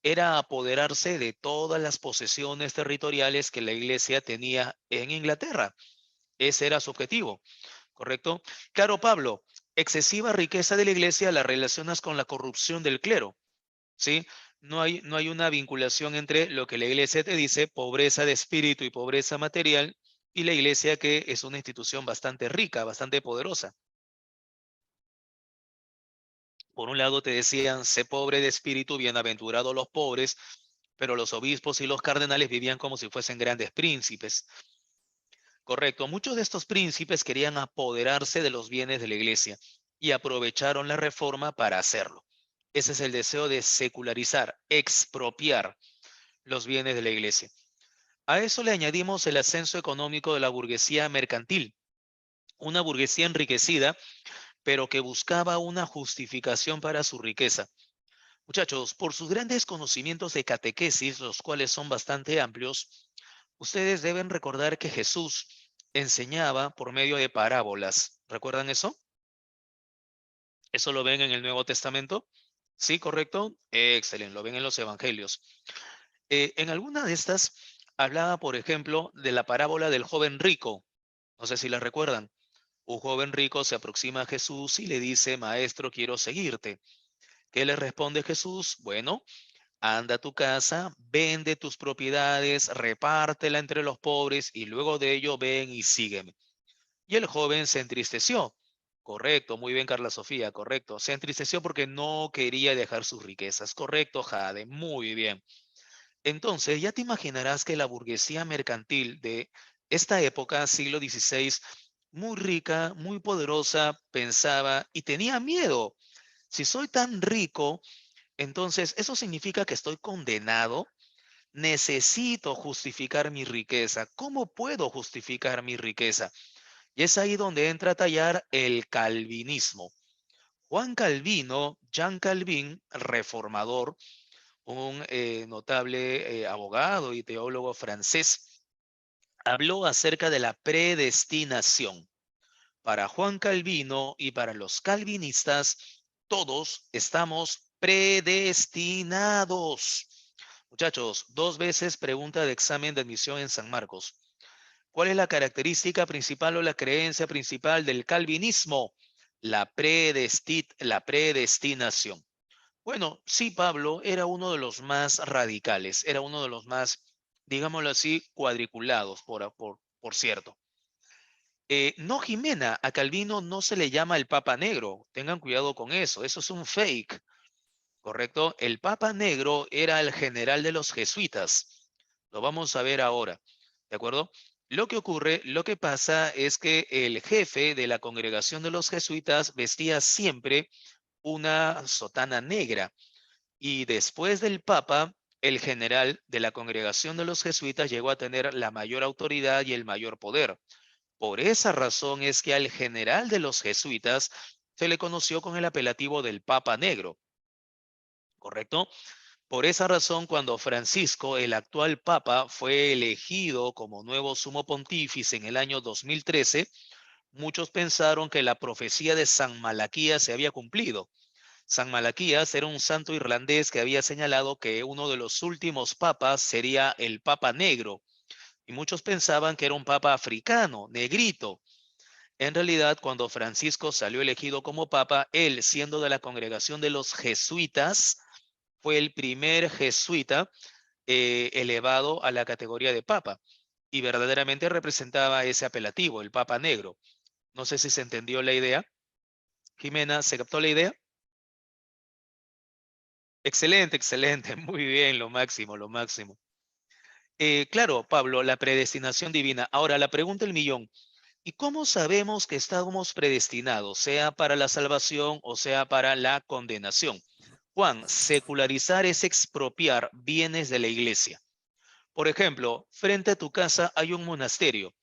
Speaker 1: era apoderarse de todas las posesiones territoriales que la Iglesia tenía en Inglaterra. Ese era su objetivo, ¿correcto? Claro, Pablo, excesiva riqueza de la Iglesia la relacionas con la corrupción del clero, ¿sí? No hay una vinculación entre lo que la Iglesia te dice, pobreza de espíritu y pobreza material, y la Iglesia que es una institución bastante rica, bastante poderosa. Por un lado te decían, sé pobre de espíritu, bienaventurados los pobres, pero los obispos y los cardenales vivían como si fuesen grandes príncipes. Correcto, muchos de estos príncipes querían apoderarse de los bienes de la iglesia y aprovecharon la reforma para hacerlo. Ese es el deseo de secularizar, expropiar los bienes de la iglesia. A eso le añadimos el ascenso económico de la burguesía mercantil. una burguesía enriquecida, pero que buscaba una justificación para su riqueza. Muchachos, por sus grandes conocimientos de catequesis, los cuales son bastante amplios, ustedes deben recordar que Jesús enseñaba por medio de parábolas. ¿Recuerdan eso? ¿Eso lo ven en el Nuevo Testamento? Sí, correcto. Excelente, lo ven en los Evangelios. En alguna de estas hablaba, por ejemplo, de la parábola del joven rico. No sé si la recuerdan. Un joven rico se aproxima a Jesús y le dice, Maestro, quiero seguirte. ¿Qué le responde Jesús? Bueno, anda a tu casa, vende tus propiedades, repártela entre los pobres y luego de ello ven y sígueme. Y el joven se entristeció. Correcto, muy bien, Carla Sofía, correcto. Se entristeció porque no quería dejar sus riquezas. Correcto, Jade, muy bien. Entonces, ya te imaginarás que la burguesía mercantil de esta época, siglo XVI, muy rica, muy poderosa, pensaba y tenía miedo. Si soy tan rico, entonces eso significa que estoy condenado. Necesito justificar mi riqueza. ¿Cómo puedo justificar mi riqueza? Y es ahí donde entra a tallar el calvinismo. Juan Calvino, Jean Calvin, reformador, un notable abogado y teólogo francés, habló acerca de la predestinación. Para Juan Calvino y para los calvinistas, todos estamos predestinados. Muchachos, 2 veces pregunta de examen de admisión en San Marcos. ¿Cuál es la característica principal o la creencia principal del calvinismo? La predestinación. Bueno, sí, Pablo era uno de los más radicales, era uno de los más, digámoslo así, cuadriculados, por cierto. No, Jimena, a Calvino no se le llama el Papa Negro. Tengan cuidado con eso. Eso es un fake, ¿correcto? El Papa Negro era el general de los jesuitas. Lo vamos a ver ahora, ¿de acuerdo? Lo que ocurre, lo que pasa es que el jefe de la congregación de los jesuitas vestía siempre una sotana negra y después del Papa, el general de la congregación de los jesuitas llegó a tener la mayor autoridad y el mayor poder. Por esa razón es que al general de los jesuitas se le conoció con el apelativo del Papa Negro, ¿correcto? Por esa razón, cuando Francisco, el actual Papa, fue elegido como nuevo sumo pontífice en el año 2013, muchos pensaron que la profecía de San Malaquías se había cumplido. San Malaquías era un santo irlandés que había señalado que uno de los últimos papas sería el Papa Negro, y muchos pensaban que era un papa africano, negrito. En realidad, cuando Francisco salió elegido como papa, él, siendo de la congregación de los jesuitas, fue el primer jesuita elevado a la categoría de papa y verdaderamente representaba ese apelativo, el Papa Negro. No sé si se entendió la idea. Jimena, ¿se captó la idea? Excelente, excelente. Muy bien, lo máximo, lo máximo. Claro, Pablo, la predestinación divina. Ahora, la pregunta del millón. ¿Y cómo sabemos que estamos predestinados, sea para la salvación o sea para la condenación? Juan, secularizar es expropiar bienes de la iglesia. Por ejemplo, frente a tu casa hay un monasterio,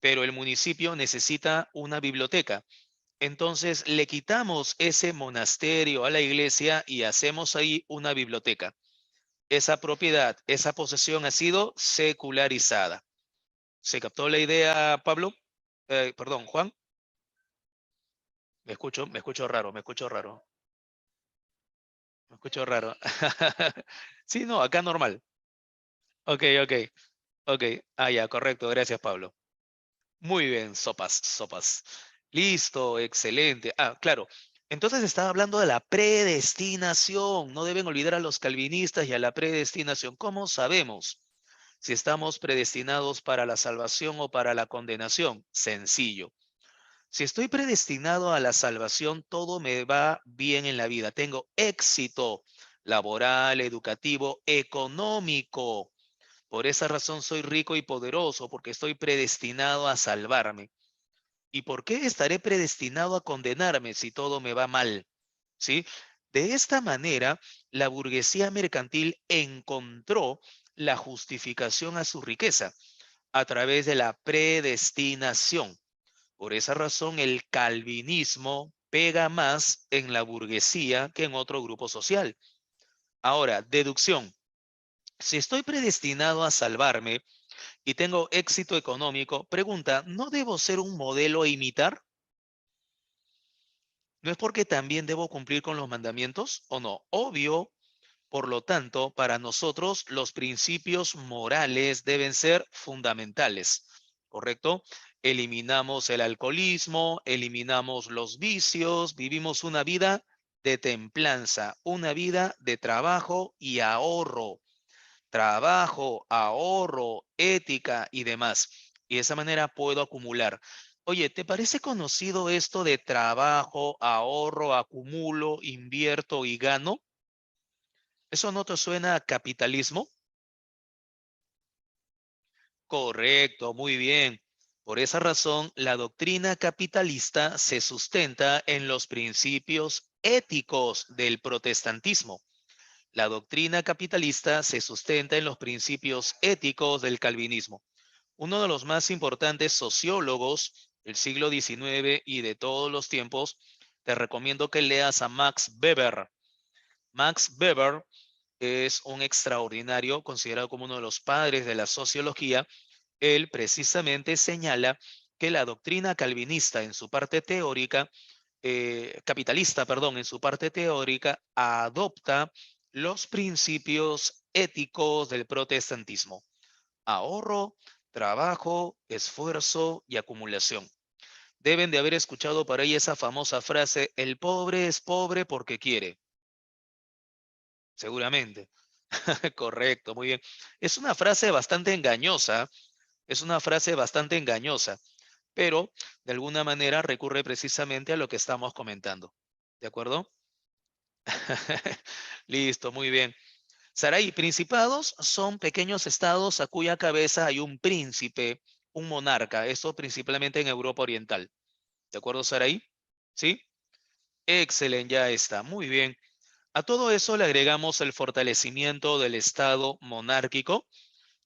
Speaker 1: pero el municipio necesita una biblioteca. Entonces le quitamos ese monasterio a la iglesia y hacemos ahí una biblioteca. Esa propiedad, esa posesión ha sido secularizada. ¿Se captó la idea, Pablo? Perdón, Juan. Me escucho raro, me escucho raro, me escucho raro. Sí, no, acá normal. Ok, ok, ok. Ah, ya, correcto. Gracias, Pablo. Muy bien, sopas, sopas. Listo, excelente. Ah, claro. Entonces estaba hablando de la predestinación. No deben olvidar a los calvinistas y a la predestinación. ¿Cómo sabemos si estamos predestinados para la salvación o para la condenación? Sencillo. Si estoy predestinado a la salvación, todo me va bien en la vida. Tengo éxito laboral, educativo, económico. Por esa razón soy rico y poderoso, porque estoy predestinado a salvarme. ¿Y por qué estaré predestinado a condenarme si todo me va mal? ¿Sí? De esta manera, la burguesía mercantil encontró la justificación a su riqueza a través de la predestinación. Por esa razón, el calvinismo pega más en la burguesía que en otro grupo social. Ahora, deducción. Si estoy predestinado a salvarme y tengo éxito económico, pregunta, ¿no debo ser un modelo a imitar? ¿No es porque también debo cumplir con los mandamientos o no? Obvio. Por lo tanto, para nosotros los principios morales deben ser fundamentales, ¿correcto? Eliminamos el alcoholismo, eliminamos los vicios, vivimos una vida de templanza, una vida de trabajo y ahorro. Trabajo, ahorro, ética y demás. Y de esa manera puedo acumular. Oye, ¿te parece conocido esto de trabajo, ahorro, acumulo, invierto y gano? ¿Eso no te suena a capitalismo? Correcto, muy bien. Por esa razón, la doctrina capitalista se sustenta en los principios éticos del protestantismo. La doctrina capitalista se sustenta en los principios éticos del calvinismo. Uno de los más importantes sociólogos del siglo XIX y de todos los tiempos, te recomiendo que leas a Max Weber. Max Weber es un extraordinario, considerado como uno de los padres de la sociología. Él precisamente señala que la doctrina calvinista en su parte teórica, capitalista, perdón, en su parte teórica, adopta los principios éticos del protestantismo: ahorro, trabajo, esfuerzo y acumulación. Deben de haber escuchado por ahí esa famosa frase, el pobre es pobre porque quiere. Seguramente. Correcto, muy bien. Es una frase bastante engañosa, es una frase bastante engañosa, pero de alguna manera recurre precisamente a lo que estamos comentando. ¿De acuerdo? Listo, muy bien. Saray, principados son pequeños estados a cuya cabeza hay un príncipe, un monarca, esto principalmente en Europa Oriental. ¿De acuerdo, Saray? ¿Sí? Excelente, ya está. Muy bien. A todo eso le agregamos el fortalecimiento del Estado monárquico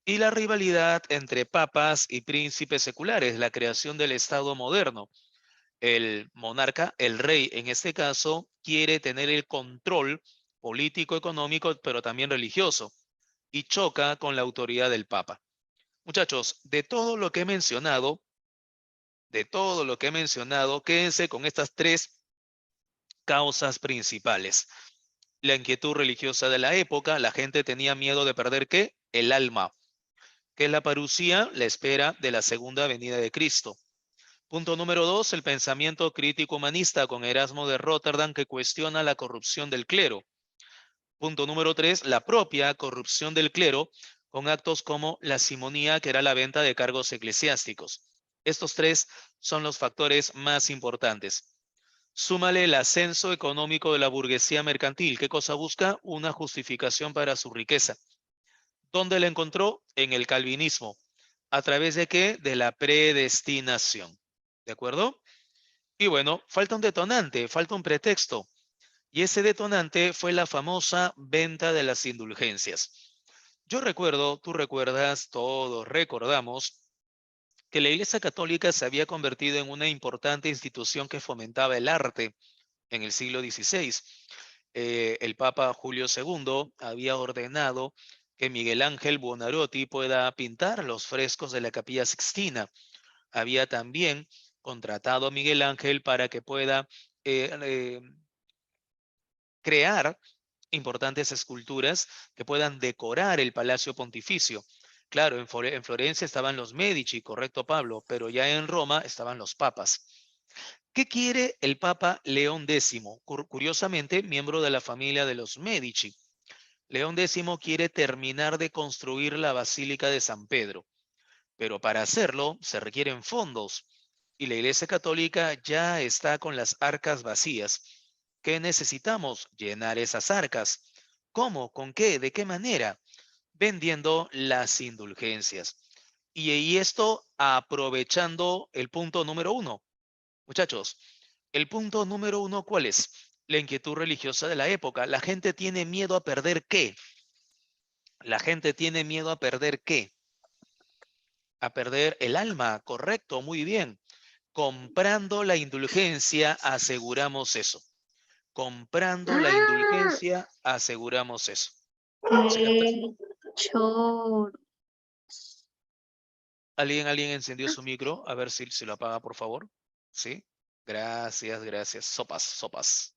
Speaker 1: y la rivalidad entre papas y príncipes seculares, la creación del Estado moderno. El monarca, el rey en este caso, quiere tener el control político, económico, pero también religioso, y choca con la autoridad del papa. Muchachos, de todo lo que he mencionado, quédense con estas tres causas principales. La inquietud religiosa de la época, la gente tenía miedo de perder ¿qué? El alma, que es la parucía, la espera de la segunda venida de Cristo. Punto número 2, el pensamiento crítico humanista con Erasmo de Rotterdam que cuestiona la corrupción del clero. Punto número 3, la propia corrupción del clero con actos como la simonía, que era la venta de cargos eclesiásticos. Estos tres son los factores más importantes. Súmale el ascenso económico de la burguesía mercantil. ¿Qué cosa busca? Una justificación para su riqueza. ¿Dónde la encontró? En el calvinismo. ¿A través de qué? De la predestinación. ¿De acuerdo? Y bueno, falta un detonante, falta un pretexto. Y ese detonante fue la famosa venta de las indulgencias. Yo recuerdo, tú recuerdas, todos recordamos que la Iglesia Católica se había convertido en una importante institución que fomentaba el arte en el siglo XVI. El Papa Julio II había ordenado que Miguel Ángel Buonarroti pueda pintar los frescos de la Capilla Sixtina. Había también contratado a Miguel Ángel para que pueda eh, eh, crear importantes esculturas que puedan decorar el Palacio Pontificio. Claro, en Florencia estaban los Medici, correcto, Pablo, pero ya en Roma estaban los papas. ¿Qué quiere el Papa León X? Curiosamente, miembro de la familia de los Medici. León X quiere terminar de construir la Basílica de San Pedro, pero para hacerlo se requieren fondos y la Iglesia Católica ya está con las arcas vacías. ¿Qué necesitamos? Llenar esas arcas. ¿Cómo? ¿Con qué? ¿De qué manera? Vendiendo las indulgencias. Y esto aprovechando el punto número 1. Muchachos, el punto número 1, ¿cuál es? La inquietud religiosa de la época. La gente tiene miedo a perder ¿qué? La gente tiene miedo a perder ¿qué? A perder el alma, correcto, muy bien. Comprando la indulgencia aseguramos eso. Comprando la
Speaker 2: Ah,
Speaker 1: indulgencia aseguramos eso. ¿Sí captas?
Speaker 2: qué choro.
Speaker 1: ¿Alguien encendió su micro? A ver si lo apaga, por favor. ¿Sí? Gracias, gracias. Sopas, sopas.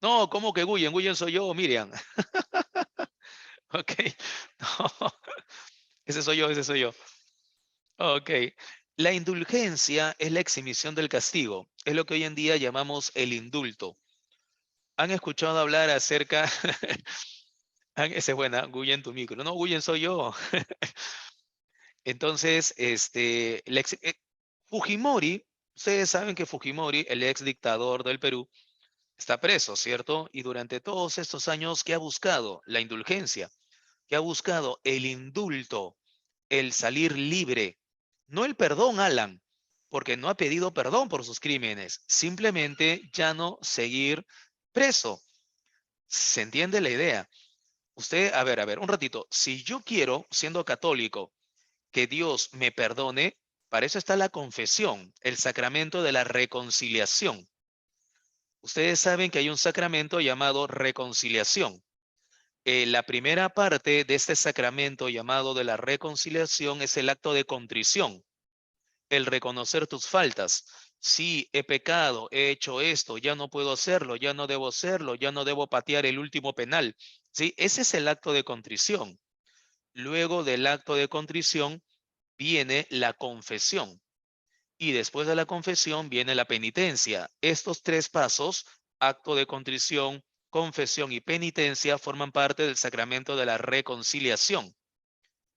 Speaker 1: No, ¿cómo que Guyen? Guyen soy yo, Miriam. Ok. No, ese soy yo, ese soy yo. Ok. La indulgencia es la exhibición del castigo. Es lo que hoy en día llamamos el indulto. ¿Han escuchado hablar acerca... Esa es buena, Guyen tu micro. No, Guyen soy yo. Entonces, Fujimori, ustedes saben que Fujimori, el ex dictador del Perú, está preso, ¿cierto? Y durante todos estos años, ¿qué ha buscado? La indulgencia. ¿Qué ha buscado? El indulto, el salir libre. No el perdón, Alan, porque no ha pedido perdón por sus crímenes. Simplemente ya no seguir preso. ¿Se entiende la idea? Usted, a ver, un ratito. Si yo quiero, siendo católico, que Dios me perdone, para eso está la confesión, el sacramento de la reconciliación. Ustedes saben que hay un sacramento llamado reconciliación. La primera parte de este sacramento llamado de la reconciliación es el acto de contrición, el reconocer tus faltas. Sí, he pecado, he hecho esto, ya no puedo hacerlo, ya no debo hacerlo, ya no debo patear el último penal. Sí, ese es el acto de contrición. Luego del acto de contrición viene la confesión y después de la confesión viene la penitencia. Estos tres pasos, acto de contrición, confesión y penitencia, forman parte del sacramento de la reconciliación.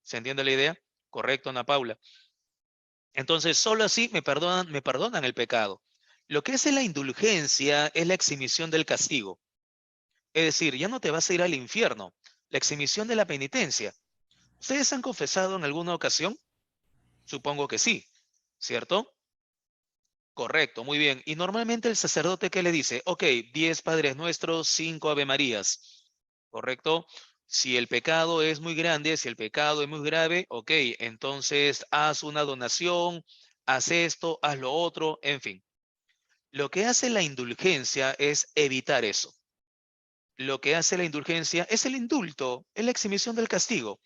Speaker 1: ¿Se entiende la idea? Correcto, Ana Paula. Entonces, solo así me perdonan el pecado. Lo que es la indulgencia es la exhibición del castigo. Es decir, ya no te vas a ir al infierno. La exhibición de la penitencia. ¿Ustedes han confesado en alguna ocasión? Supongo que sí, ¿cierto? Correcto, muy bien. Y normalmente el sacerdote, ¿qué le dice? Ok, 10 Padres Nuestros, 5 Ave Marías. ¿Correcto? Si el pecado es muy grande, si el pecado es muy grave, ok, entonces haz una donación, haz esto, haz lo otro, en fin. Lo que hace la indulgencia es evitar eso. Lo que hace la indulgencia es el indulto, es la exhibición del castigo.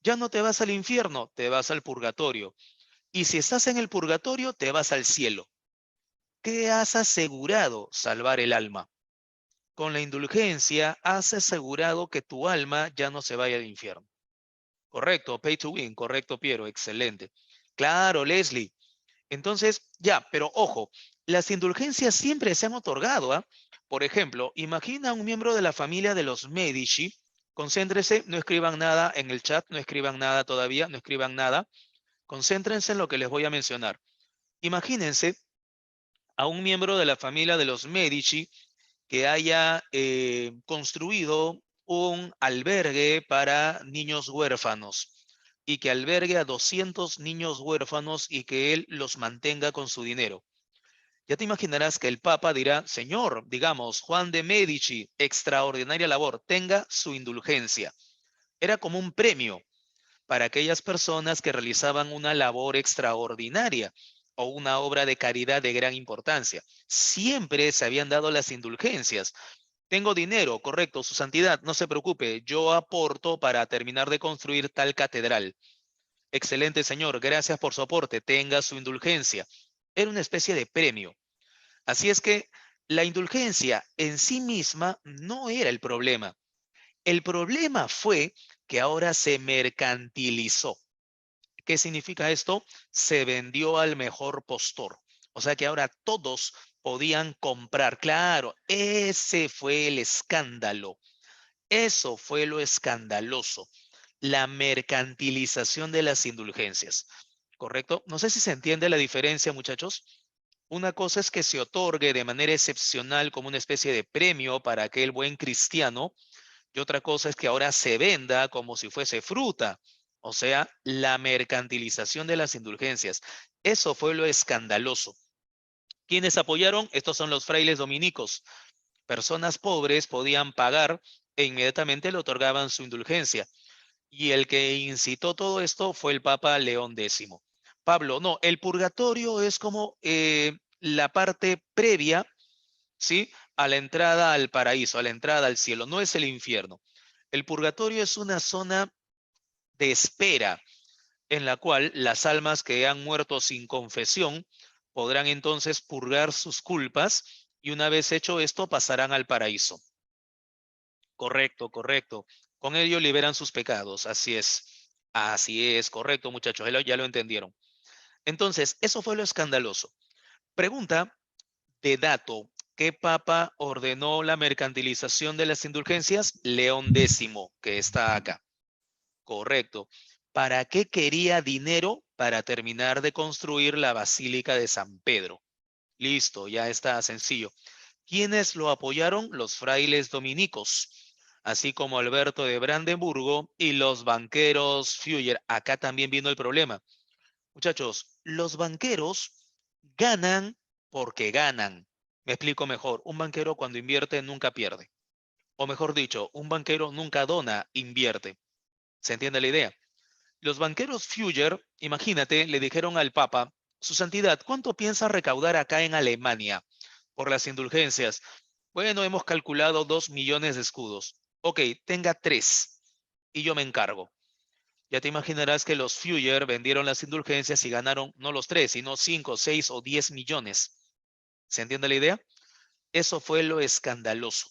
Speaker 1: Ya no te vas al infierno, te vas al purgatorio. Y si estás en el purgatorio, te vas al cielo. ¿Qué has asegurado? Salvar el alma. Con la indulgencia has asegurado que tu alma ya no se vaya al infierno. Correcto, pay to win, correcto, Piero, excelente. Claro, Leslie. Entonces, ya, pero ojo, las indulgencias siempre se han otorgado, ¿ah? Por ejemplo, imagina a un miembro de la familia de los Medici, concéntrese, no escriban nada en el chat, no escriban nada todavía, no escriban nada, concéntrense en lo que les voy a mencionar. Imagínense a un miembro de la familia de los Medici que haya construido un albergue para niños huérfanos y que albergue a 200 niños huérfanos y que él los mantenga con su dinero. Ya te imaginarás que el Papa dirá, Señor, digamos, Juan de Medici, extraordinaria labor, tenga su indulgencia. Era como un premio para aquellas personas que realizaban una labor extraordinaria o una obra de caridad de gran importancia. Siempre se habían dado las indulgencias. Tengo dinero, correcto, su santidad, no se preocupe, yo aporto para terminar de construir tal catedral. Excelente, señor, gracias por su aporte, tenga su indulgencia. Era una especie de premio. Así es que la indulgencia en sí misma no era el problema. El problema fue que ahora se mercantilizó. ¿Qué significa esto? Se vendió al mejor postor. O sea que ahora todos podían comprar. Claro, ese fue el escándalo. Eso fue lo escandaloso. La mercantilización de las indulgencias. ¿Correcto? No sé si se entiende la diferencia, muchachos. Una cosa es que se otorgue de manera excepcional como una especie de premio para aquel buen cristiano y otra cosa es que ahora se venda como si fuese fruta, o sea, la mercantilización de las indulgencias. Eso fue lo escandaloso. ¿Quiénes apoyaron? Estos son los frailes dominicos. Personas pobres podían pagar e inmediatamente le otorgaban su indulgencia. Y el que incitó todo esto fue el Papa León X. Pablo, no, el purgatorio es como la parte previa, ¿sí? A la entrada al paraíso, a la entrada al cielo, no es el infierno. El purgatorio es una zona de espera en la cual las almas que han muerto sin confesión podrán entonces purgar sus culpas y una vez hecho esto pasarán al paraíso. Correcto, correcto. Con ello liberan sus pecados. Así es. Así es, correcto, muchachos. Ya lo entendieron. Entonces, eso fue lo escandaloso. Pregunta de dato. ¿Qué papa ordenó la mercantilización de las indulgencias? León X, que está acá. Correcto. ¿Para qué quería dinero? Para terminar de construir la Basílica de San Pedro. Listo, ya está sencillo. ¿Quiénes lo apoyaron? Los frailes dominicos, así como Alberto de Brandenburgo y los banqueros Feuer. Acá también vino el problema. Muchachos, los banqueros ganan porque ganan. Me explico mejor. Un banquero cuando invierte nunca pierde. O mejor dicho, un banquero nunca dona, invierte. ¿Se entiende la idea? Los banqueros Feuer, imagínate, le dijeron al Papa, Su Santidad, ¿cuánto piensa recaudar acá en Alemania por las indulgencias? Bueno, hemos calculado 2 millones de escudos. Ok, tenga 3 y yo me encargo. Ya te imaginarás que los Feuer vendieron las indulgencias y ganaron no los 3, sino 5, 6 o 10 millones. ¿Se entiende la idea? Eso fue lo escandaloso,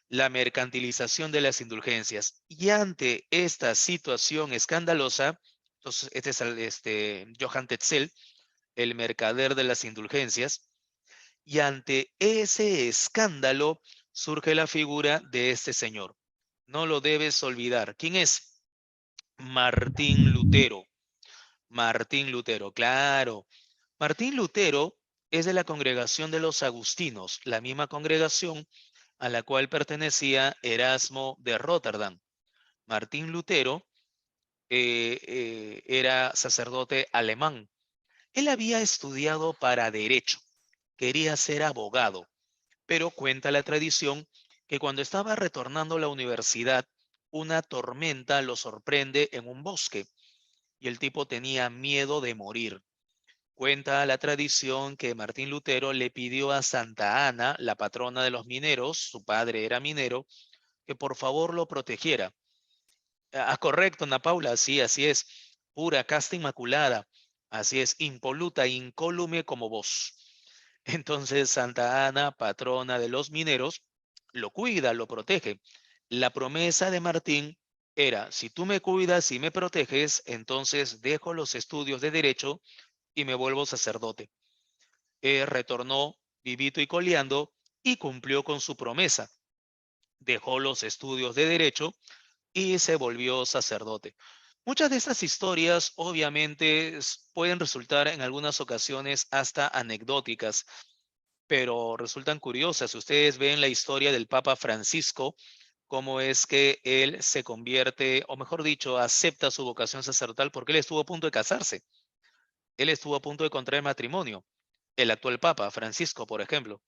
Speaker 1: la mercantilización de las indulgencias. Y ante esta situación escandalosa, entonces este es Johann Tetzel, el mercader de las indulgencias, y ante ese escándalo surge la figura de este señor. No lo debes olvidar. ¿Quién es? Martín Lutero. Martín Lutero, claro. Martín Lutero es de la congregación de los agustinos, la misma congregación a la cual pertenecía Erasmo de Rotterdam. Martín Lutero era sacerdote alemán. Él había estudiado para derecho, quería ser abogado, pero cuenta la tradición que cuando estaba retornando a la universidad, una tormenta lo sorprende en un bosque y el tipo tenía miedo de morir. Cuenta la tradición que Martín Lutero le pidió a Santa Ana, la patrona de los mineros, su padre era minero, que por favor lo protegiera. Correcto, Ana Paula, sí, así es. Pura, casta inmaculada. Así es, impoluta, incólume como vos. Entonces, Santa Ana, patrona de los mineros, lo cuida, lo protege. La promesa de Martín era, si tú me cuidas y me proteges, entonces dejo los estudios de derecho y me vuelvo sacerdote. Retornó vivito y coleando y cumplió con su promesa. Dejó los estudios de derecho y se volvió sacerdote. Muchas de estas historias obviamente pueden resultar en algunas ocasiones hasta anecdóticas, pero resultan curiosas. Ustedes ven la historia del Papa Francisco, cómo es que él se convierte, o mejor dicho, acepta su vocación sacerdotal porque él estuvo a punto de casarse. Él estuvo a punto de contraer matrimonio. El actual Papa Francisco, por ejemplo,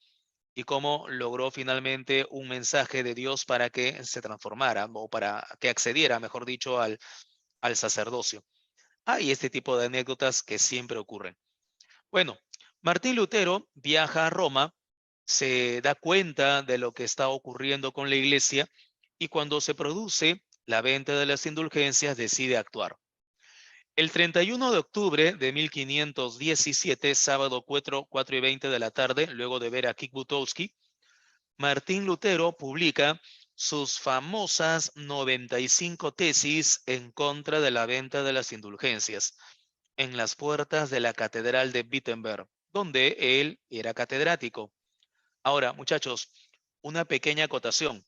Speaker 1: y cómo logró finalmente un mensaje de Dios para que se transformara o para que accediera, mejor dicho, al sacerdocio. Hay este tipo de anécdotas que siempre ocurren. Bueno, Martín Lutero viaja a Roma, se da cuenta de lo que está ocurriendo con la iglesia y cuando se produce la venta de las indulgencias decide actuar. El 31 de octubre de 1517, sábado 4:20 de la tarde, luego de ver a Kik Butowski, Martín Lutero publica sus famosas 95 tesis en contra de la venta de las indulgencias en las puertas de la Catedral de Wittenberg, donde él era catedrático. Ahora, muchachos, una pequeña acotación.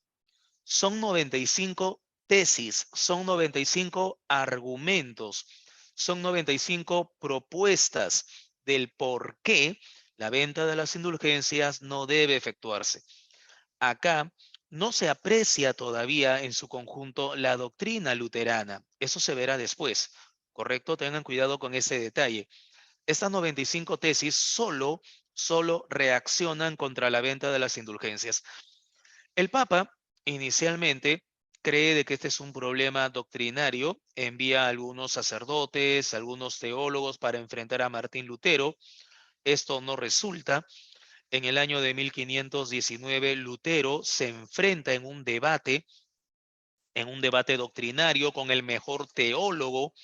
Speaker 1: Son 95 tesis, son 95 argumentos, son 95 propuestas del por qué la venta de las indulgencias no debe efectuarse. Acá no se aprecia todavía en su conjunto la doctrina luterana. Eso se verá después, ¿correcto? Tengan cuidado con ese detalle. Estas 95 tesis solo reaccionan contra la venta de las indulgencias. El Papa inicialmente cree de que este es un problema doctrinario, envía a algunos sacerdotes, algunos teólogos para enfrentar a Martín Lutero. Esto no resulta. En el año de 1519, Lutero se enfrenta en un debate doctrinario con el mejor teólogo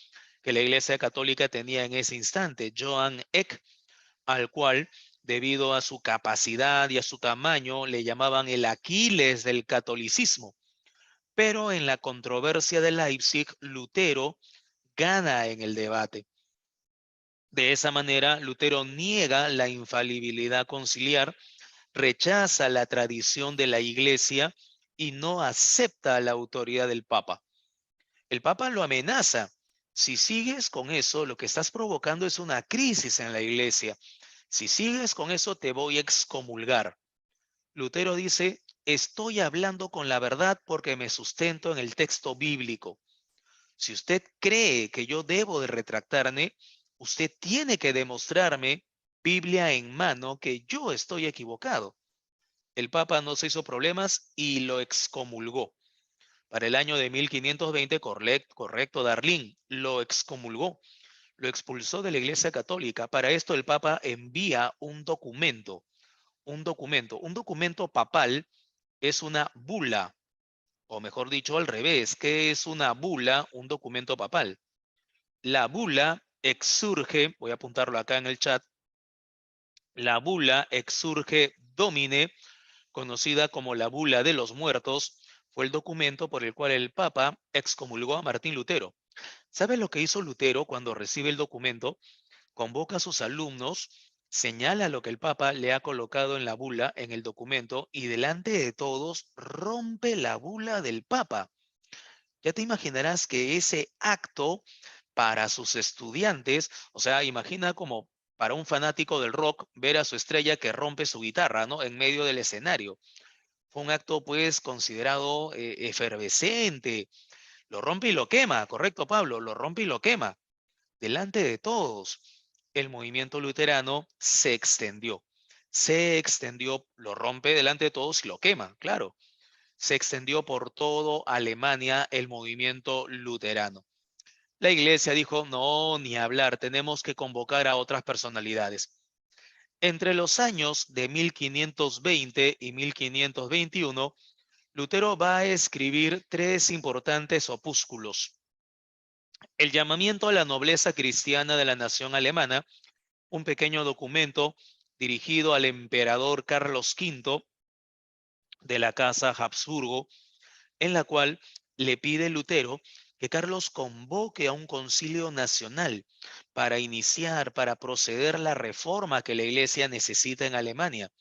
Speaker 1: que la Iglesia Católica tenía en ese instante, Johann Eck, al cual, debido a su capacidad y a su tamaño, le llamaban el Aquiles del catolicismo. Pero en la controversia de Leipzig, Lutero gana en el debate. De esa manera, Lutero niega la infalibilidad conciliar, rechaza la tradición de la Iglesia y no acepta la autoridad del Papa. El Papa lo amenaza. Si sigues con eso, lo que estás provocando es una crisis en la Iglesia. Si sigues con eso, te voy a excomulgar. Lutero dice, estoy hablando con la verdad porque me sustento en el texto bíblico. Si usted cree que yo debo de retractarme, usted tiene que demostrarme, Biblia en mano, que yo estoy equivocado. El Papa no se hizo problemas y lo excomulgó. Para el año de 1520, correcto, Darlín, lo excomulgó, lo expulsó de la Iglesia Católica. Para esto el Papa envía un documento papal es una bula, o mejor dicho, al revés. ¿Qué es una bula? Un documento papal. La bula exurge, voy a apuntarlo acá en el chat, la bula exurge domine, conocida como la bula de los muertos, fue el documento por el cual el Papa excomulgó a Martín Lutero. ¿Sabe lo que hizo Lutero cuando recibe el documento? Convoca a sus alumnos, señala lo que el Papa le ha colocado en la bula, en el documento, y delante de todos rompe la bula del Papa. Ya te imaginarás que ese acto para sus estudiantes, o sea, imagina como para un fanático del rock ver a su estrella que rompe su guitarra, ¿no? En medio del escenario. Fue un acto pues considerado efervescente. Lo rompe y lo quema, correcto, Pablo, lo rompe y lo quema. Delante de todos, el movimiento luterano se extendió, lo rompe delante de todos y lo quema, claro. Se extendió por todo Alemania el movimiento luterano. La iglesia dijo, no, ni hablar, tenemos que convocar a otras personalidades. Entre los años de 1520 y 1521, Lutero va a escribir tres importantes opúsculos. El llamamiento a la nobleza cristiana de la nación alemana, un pequeño documento dirigido al emperador Carlos V de la Casa Habsburgo, en la cual le pide Lutero que Carlos convoque a un concilio nacional para proceder la reforma que la iglesia necesita en Alemania.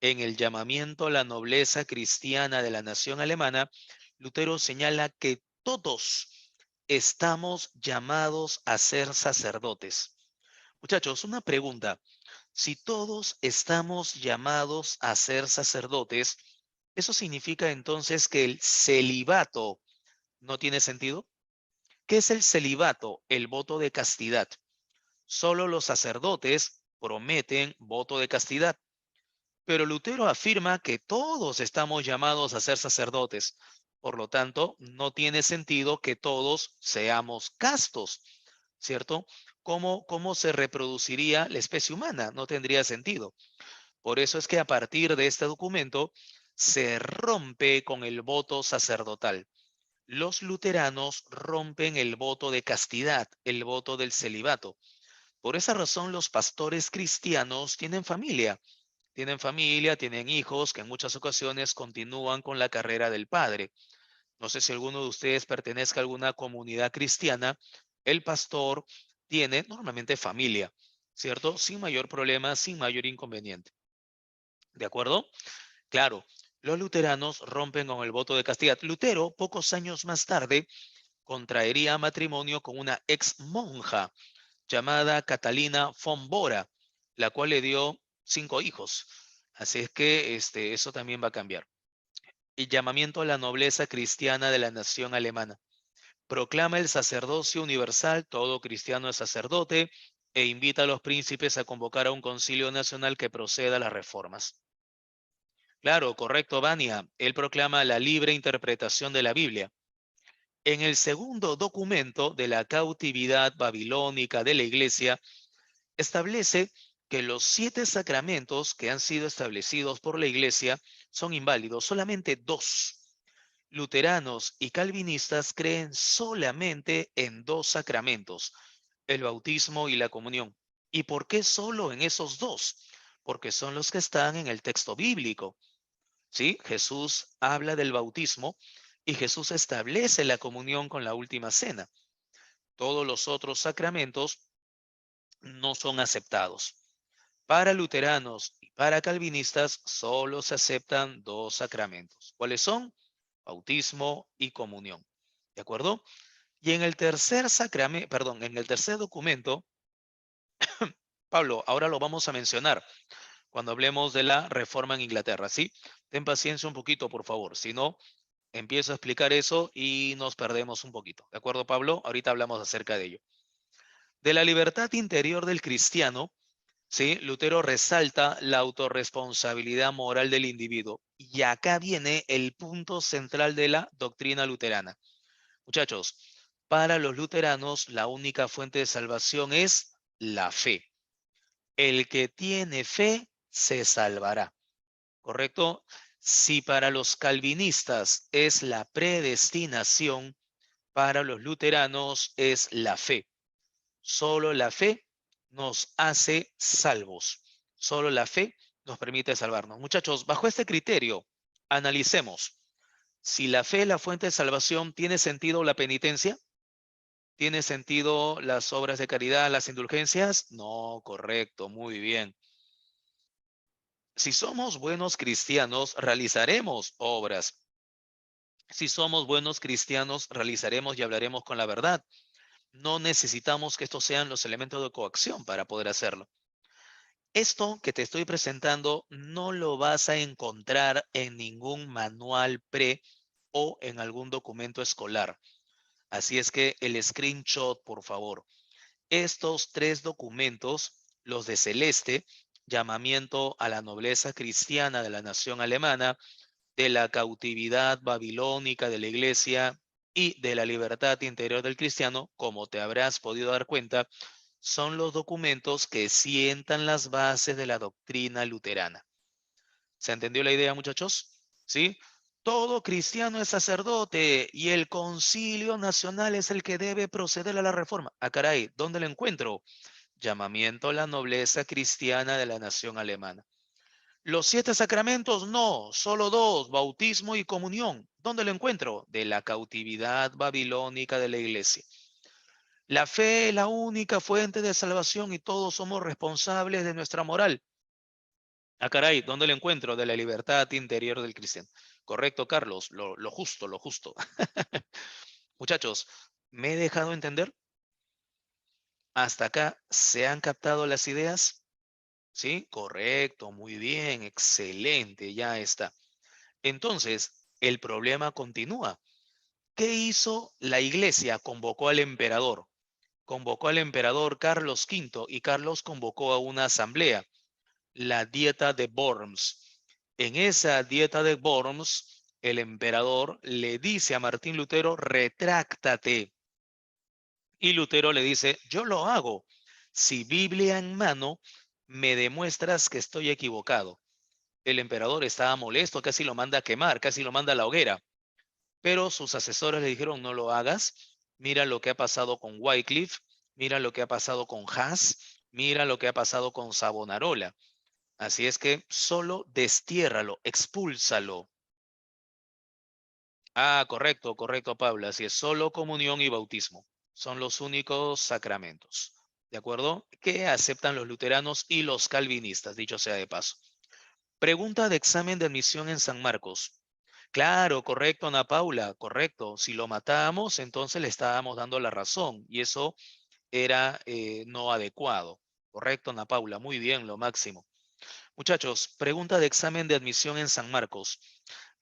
Speaker 1: En el llamamiento a la nobleza cristiana de la nación alemana, Lutero señala que todos estamos llamados a ser sacerdotes. Muchachos, una pregunta. Si todos estamos llamados a ser sacerdotes, ¿eso significa entonces que el celibato no tiene sentido? ¿Qué es el celibato? El voto de castidad. Solo los sacerdotes prometen voto de castidad. Pero Lutero afirma que todos estamos llamados a ser sacerdotes. Por lo tanto, no tiene sentido que todos seamos castos, ¿cierto? ¿Cómo se reproduciría la especie humana? No tendría sentido. Por eso es que a partir de este documento se rompe con el voto sacerdotal. Los luteranos rompen el voto de castidad, el voto del celibato. Por esa razón, los pastores cristianos tienen hijos que en muchas ocasiones continúan con la carrera del padre. No sé si alguno de ustedes pertenezca a alguna comunidad cristiana. El pastor tiene normalmente familia, ¿cierto? Sin mayor problema, sin mayor inconveniente. ¿De acuerdo? Claro, los luteranos rompen con el voto de castidad. Lutero, pocos años más tarde, contraería matrimonio con una ex monja llamada Catalina von Bora, la cual le dio 5 hijos. Así es que eso también va a cambiar. El llamamiento a la nobleza cristiana de la nación alemana. Proclama el sacerdocio universal, todo cristiano es sacerdote, e invita a los príncipes a convocar a un concilio nacional que proceda a las reformas. Claro, correcto, Vania. Él proclama la libre interpretación de la Biblia. En el segundo documento de la cautividad babilónica de la Iglesia, establece que los 7 sacramentos que han sido establecidos por la Iglesia son inválidos. Solamente 2. Luteranos y calvinistas creen solamente en 2 sacramentos, el bautismo y la comunión. ¿Y por qué solo en esos 2? Porque son los que están en el texto bíblico. ¿Sí? Jesús habla del bautismo y Jesús establece la comunión con la última cena. Todos los otros sacramentos no son aceptados. Para luteranos y para calvinistas solo se aceptan 2 sacramentos. ¿Cuáles son? Bautismo y comunión. ¿De acuerdo? Y en el tercer sacramento, perdón, en el tercer documento, Pablo, ahora lo vamos a mencionar cuando hablemos de la reforma en Inglaterra, ¿sí? Ten paciencia un poquito, por favor. Si no, empiezo a explicar eso y nos perdemos un poquito. ¿De acuerdo, Pablo? Ahorita hablamos acerca de ello. De la libertad interior del cristiano, ¿sí? Lutero resalta la autorresponsabilidad moral del individuo. Y acá viene el punto central de la doctrina luterana. Muchachos, para los luteranos la única fuente de salvación es la fe. El que tiene fe se salvará. ¿Correcto? Si para los calvinistas es la predestinación, para los luteranos es la fe. Solo la fe nos hace salvos. Solo la fe nos permite salvarnos. Muchachos, bajo este criterio, analicemos. Si la fe es la fuente de salvación, ¿tiene sentido la penitencia? ¿Tiene sentido las obras de caridad, las indulgencias? No, correcto, muy bien. Si somos buenos cristianos, realizaremos obras. Si somos buenos cristianos, realizaremos y hablaremos con la verdad. No necesitamos que estos sean los elementos de coacción para poder hacerlo. Esto que te estoy presentando no lo vas a encontrar en ningún manual pre o en algún documento escolar. Así es que el screenshot, por favor. Estos 3 documentos, los de Celeste, llamamiento a la nobleza cristiana de la nación alemana, de la cautividad babilónica de la iglesia y de la libertad interior del cristiano, como te habrás podido dar cuenta, son los documentos que sientan las bases de la doctrina luterana. ¿Se entendió la idea, muchachos? ¿Sí? Todo cristiano es sacerdote y el concilio nacional es el que debe proceder a la reforma. Ah, caray, ¿dónde lo encuentro? Llamamiento a la nobleza cristiana de la nación alemana. Los 7 sacramentos, no, solo 2, bautismo y comunión. ¿Dónde lo encuentro? De la cautividad babilónica de la iglesia. La fe es la única fuente de salvación y todos somos responsables de nuestra moral. Ah, caray, ¿dónde lo encuentro? De la libertad interior del cristiano. Correcto, Carlos, lo justo, lo justo. Muchachos, ¿me he dejado entender? ¿Hasta acá se han captado las ideas? ¿Sí? Correcto, muy bien, excelente, ya está. Entonces, el problema continúa. ¿Qué hizo la iglesia? Convocó al emperador. Convocó al emperador Carlos V y Carlos convocó a una asamblea, la Dieta de Worms. En esa Dieta de Worms, el emperador le dice a Martín Lutero, retráctate. Y Lutero le dice, yo lo hago. Si Biblia en mano, me demuestras que estoy equivocado. El emperador estaba molesto, casi lo manda a quemar, casi lo manda a la hoguera. Pero sus asesores le dijeron, no lo hagas. Mira lo que ha pasado con Wycliffe, mira lo que ha pasado con Haas, mira lo que ha pasado con Savonarola. Así es que solo destiérralo, expúlsalo. Ah, correcto, correcto, Pablo. Así es, solo comunión y bautismo son los únicos sacramentos, ¿de acuerdo? Que aceptan los luteranos y los calvinistas, dicho sea de paso. Pregunta de examen de admisión en San Marcos. Claro, correcto, Ana Paula, correcto. Si lo matamos, entonces le estábamos dando la razón y eso era no adecuado. Correcto, Ana Paula, muy bien, lo máximo. Muchachos, pregunta de examen de admisión en San Marcos.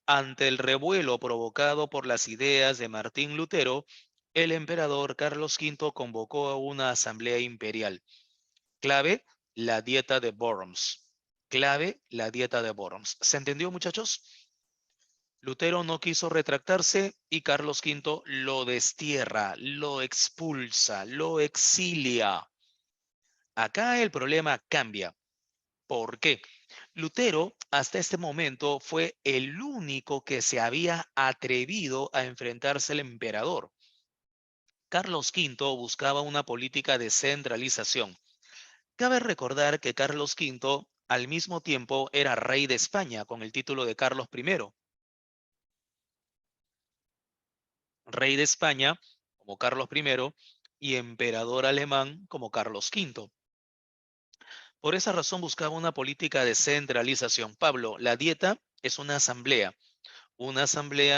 Speaker 1: Ante el revuelo provocado por las ideas de Martín Lutero, el emperador Carlos V convocó a una asamblea imperial. Clave, la Dieta de Worms. clave, la dieta de Worms. ¿Se entendió, muchachos? Lutero no quiso retractarse y Carlos V lo destierra, lo expulsa, lo exilia. Acá el problema cambia. ¿Por qué? Lutero hasta este momento fue el único que se había atrevido a enfrentarse al emperador. Carlos V buscaba una política de centralización. Cabe recordar que Carlos V al mismo tiempo era rey de España con el título de Carlos I. Rey de España como Carlos I y emperador alemán como Carlos V. Por esa razón buscaba una política de centralización. Pablo, la dieta es una asamblea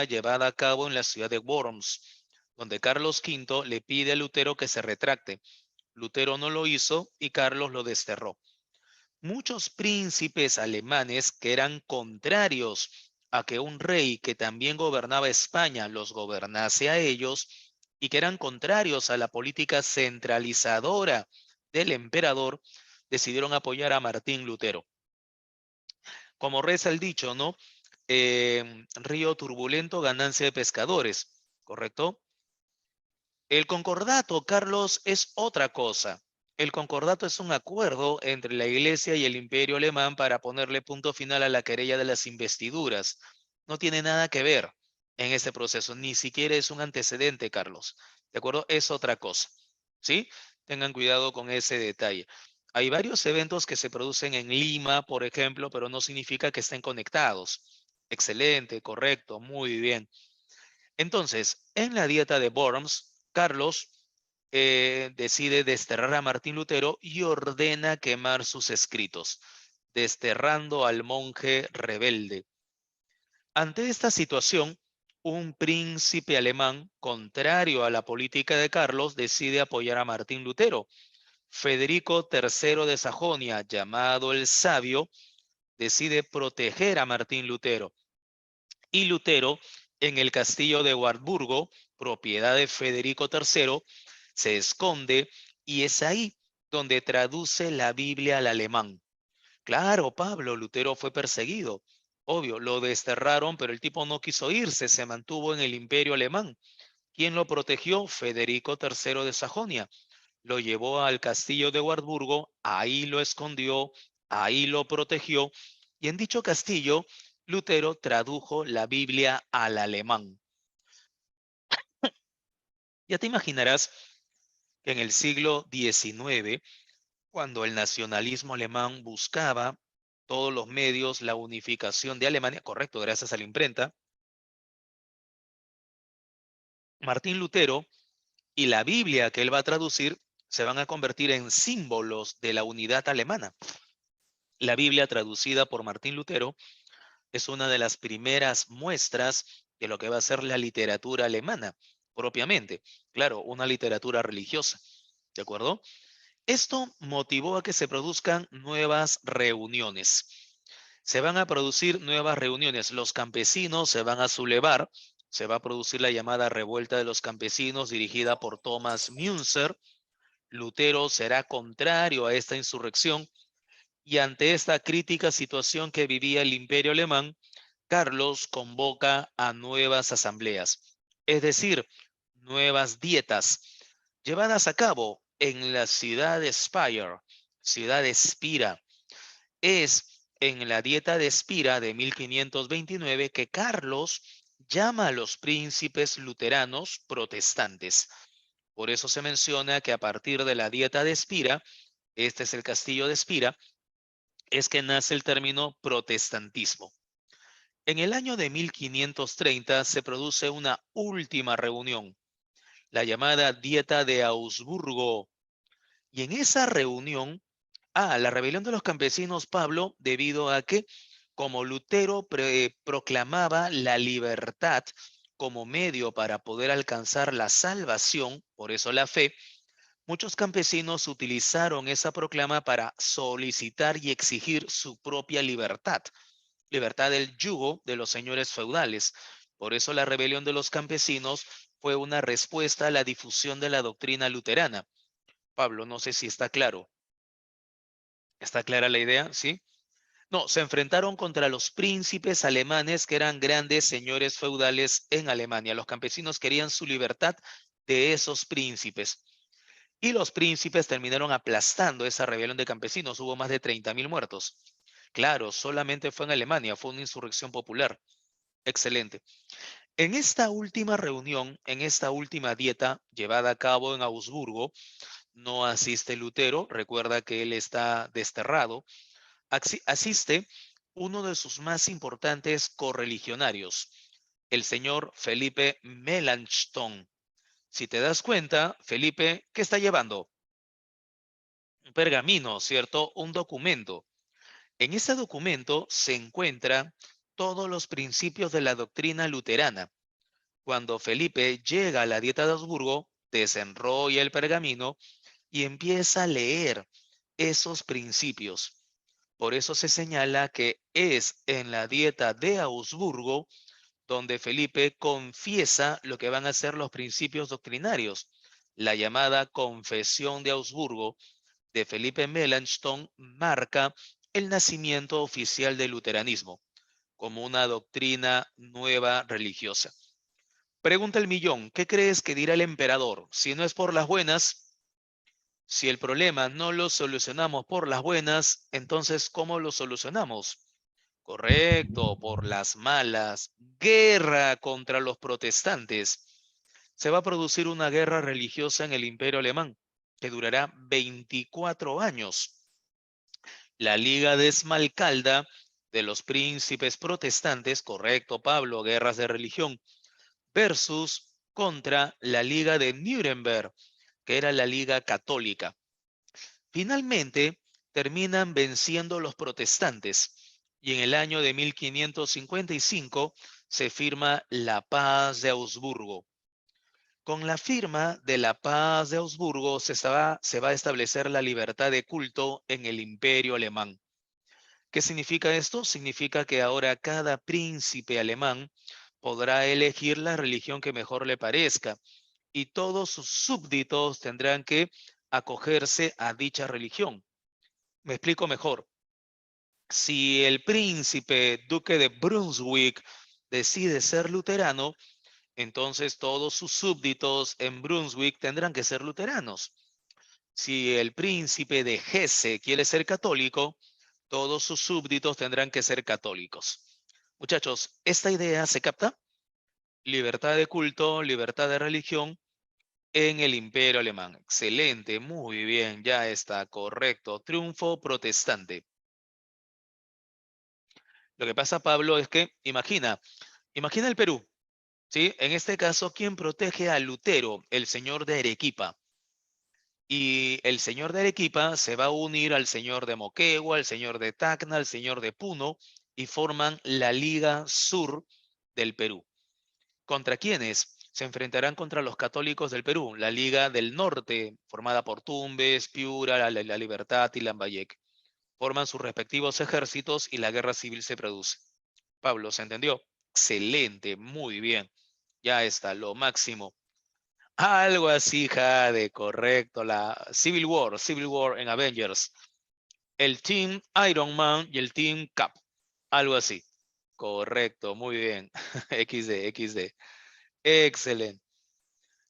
Speaker 1: llevada a cabo en la ciudad de Worms, donde Carlos V le pide a Lutero que se retracte. Lutero no lo hizo y Carlos lo desterró. Muchos príncipes alemanes que eran contrarios a que un rey que también gobernaba España los gobernase a ellos y que eran contrarios a la política centralizadora del emperador, decidieron apoyar a Martín Lutero. Como reza el dicho, ¿no? Río turbulento, ganancia de pescadores, ¿correcto? El concordato, Carlos, es otra cosa. El concordato es un acuerdo entre la Iglesia y el Imperio Alemán para ponerle punto final a la querella de las investiduras. No tiene nada que ver en este proceso, ni siquiera es un antecedente, Carlos. ¿De acuerdo? Es otra cosa. ¿Sí? Tengan cuidado con ese detalle. Hay varios eventos que se producen en Lima, por ejemplo, pero no significa que estén conectados. Excelente, correcto, muy bien. Entonces, en la dieta de Worms, Carlos decide desterrar a Martín Lutero y ordena quemar sus escritos, desterrando al monje rebelde. Ante esta situación, un príncipe alemán, contrario a la política de Carlos, decide apoyar a Martín Lutero. Federico III de Sajonia, llamado el Sabio, decide proteger a Martín Lutero. Y Lutero, en el castillo de Wartburgo, propiedad de Federico III, se esconde y es ahí donde traduce la Biblia al alemán. Claro, Pablo, Lutero fue perseguido. Obvio, lo desterraron, pero el tipo no quiso irse, se mantuvo en el imperio alemán. ¿Quién lo protegió? Federico III de Sajonia. Lo llevó al castillo de Wartburgo, ahí lo escondió, ahí lo protegió, y en dicho castillo, Lutero tradujo la Biblia al alemán. Ya te imaginarás que en el siglo XIX, cuando el nacionalismo alemán buscaba todos los medios la unificación de Alemania, correcto, gracias a la imprenta, Martín Lutero y la Biblia que él va a traducir se van a convertir en símbolos de la unidad alemana. La Biblia traducida por Martín Lutero es una de las primeras muestras de lo que va a ser la literatura alemana, propiamente. Claro, una literatura religiosa. ¿De acuerdo? Esto motivó a que se produzcan nuevas reuniones. Se van a producir nuevas reuniones. Los campesinos se van a sublevar. Se va a producir la llamada Revuelta de los Campesinos dirigida por Thomas Münzer. Lutero será contrario a esta insurrección y ante esta crítica situación que vivía el Imperio Alemán, Carlos convoca a nuevas asambleas, es decir, nuevas dietas, llevadas a cabo en la ciudad de Speyer, ciudad de Espira. Es en la dieta de Espira de 1529 que Carlos llama a los príncipes luteranos protestantes. Por eso se menciona que a partir de la dieta de Espira, este es el castillo de Espira, es que nace el término protestantismo. En el año de 1530 se produce una última reunión, la llamada Dieta de Augsburgo. Y en esa reunión, la rebelión de los campesinos, Pablo, debido a que, como Lutero proclamaba la libertad como medio para poder alcanzar la salvación, por eso la fe, muchos campesinos utilizaron esa proclama para solicitar y exigir su propia libertad, libertad del yugo de los señores feudales. Por eso la rebelión de los campesinos fue una respuesta a la difusión de la doctrina luterana. Pablo, no sé si está claro. ¿Está clara la idea? ¿Sí? No, se enfrentaron contra los príncipes alemanes que eran grandes señores feudales en Alemania. Los campesinos querían su libertad de esos príncipes. Y los príncipes terminaron aplastando esa rebelión de campesinos. Hubo más de 30.000 muertos. Claro, solamente fue en Alemania, fue una insurrección popular. Excelente. En esta última reunión, en esta última dieta llevada a cabo en Augsburgo, no asiste Lutero, recuerda que él está desterrado, asiste uno de sus más importantes correligionarios, el señor Felipe Melanchthon. Si te das cuenta, Felipe, ¿qué está llevando? Un pergamino, ¿cierto? Un documento. En ese documento se encuentran todos los principios de la doctrina luterana. Cuando Felipe llega a la dieta de Augsburgo, desenrolla el pergamino y empieza a leer esos principios. Por eso se señala que es en la dieta de Augsburgo donde Felipe confiesa lo que van a ser los principios doctrinarios. La llamada Confesión de Augsburgo de Felipe Melanchthon marca el nacimiento oficial del luteranismo como una doctrina nueva religiosa. Pregunta el millón, ¿qué crees que dirá el emperador? Si no es por las buenas, si el problema no lo solucionamos por las buenas, entonces ¿cómo lo solucionamos? Correcto, por las malas. Guerra contra los protestantes. Se va a producir una guerra religiosa en el Imperio Alemán que durará 24 años. La Liga de Esmalcalda de los príncipes protestantes, correcto, Pablo, guerras de religión, versus contra la Liga de Nuremberg, que era la Liga Católica. Finalmente, terminan venciendo los protestantes y en el año de 1555 se firma la Paz de Augsburgo. Con la firma de la Paz de Augsburgo se va a establecer la libertad de culto en el Imperio Alemán. ¿Qué significa esto? Significa que ahora cada príncipe alemán podrá elegir la religión que mejor le parezca y todos sus súbditos tendrán que acogerse a dicha religión. Me explico mejor. Si el príncipe duque de Brunswick decide ser luterano, entonces todos sus súbditos en Brunswick tendrán que ser luteranos. Si el príncipe de Hesse quiere ser católico, todos sus súbditos tendrán que ser católicos. Muchachos, ¿esta idea se capta? Libertad de culto, libertad de religión en el Imperio Alemán. Excelente, muy bien, ya está, correcto. Triunfo protestante. Lo que pasa, Pablo, es que imagina el Perú, ¿sí? En este caso, ¿quién protege a Lutero? El señor de Arequipa. Y el señor de Arequipa se va a unir al señor de Moquegua, al señor de Tacna, al señor de Puno y forman la Liga Sur del Perú. ¿Contra quiénes? Se enfrentarán contra los católicos del Perú, la Liga del Norte, formada por Tumbes, Piura, la Libertad y Lambayeque. Forman sus respectivos ejércitos y la guerra civil se produce. Pablo, ¿se entendió? Excelente, muy bien. Ya está, lo máximo. Algo así, Jade, correcto. La Civil War en Avengers. El Team Iron Man y el Team Cap. Algo así. Correcto, muy bien. XD, XD. Excelente.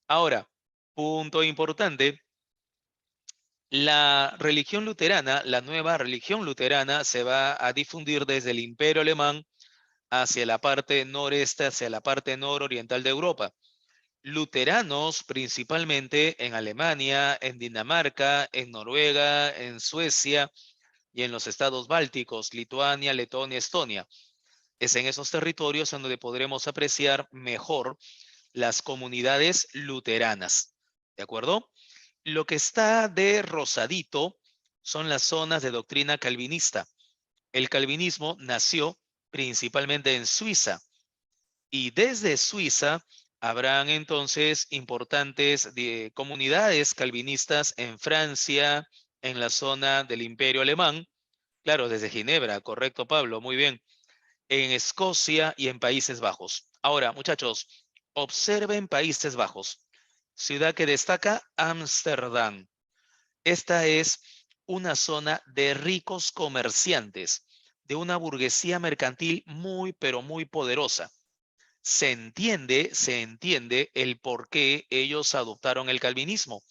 Speaker 1: Ahora, punto importante. La religión luterana, la nueva religión luterana, se va a difundir desde el Imperio Alemán hacia la parte noreste, hacia la parte nororiental de Europa. Luteranos principalmente en Alemania, en Dinamarca, en Noruega, en Suecia y en los estados bálticos, Lituania, Letonia, Estonia. Es en esos territorios en donde podremos apreciar mejor las comunidades luteranas. ¿De acuerdo? Lo que está de rosadito son las zonas de doctrina calvinista. El calvinismo nació principalmente en Suiza y desde Suiza habrán entonces importantes comunidades calvinistas en Francia, en la zona del Imperio Alemán, claro, desde Ginebra, correcto, Pablo, muy bien, en Escocia y en Países Bajos. Ahora, muchachos, observen Países Bajos, ciudad que destaca Ámsterdam. Esta es una zona de ricos comerciantes, de una burguesía mercantil muy, pero muy poderosa. Se entiende el por qué ellos adoptaron el calvinismo.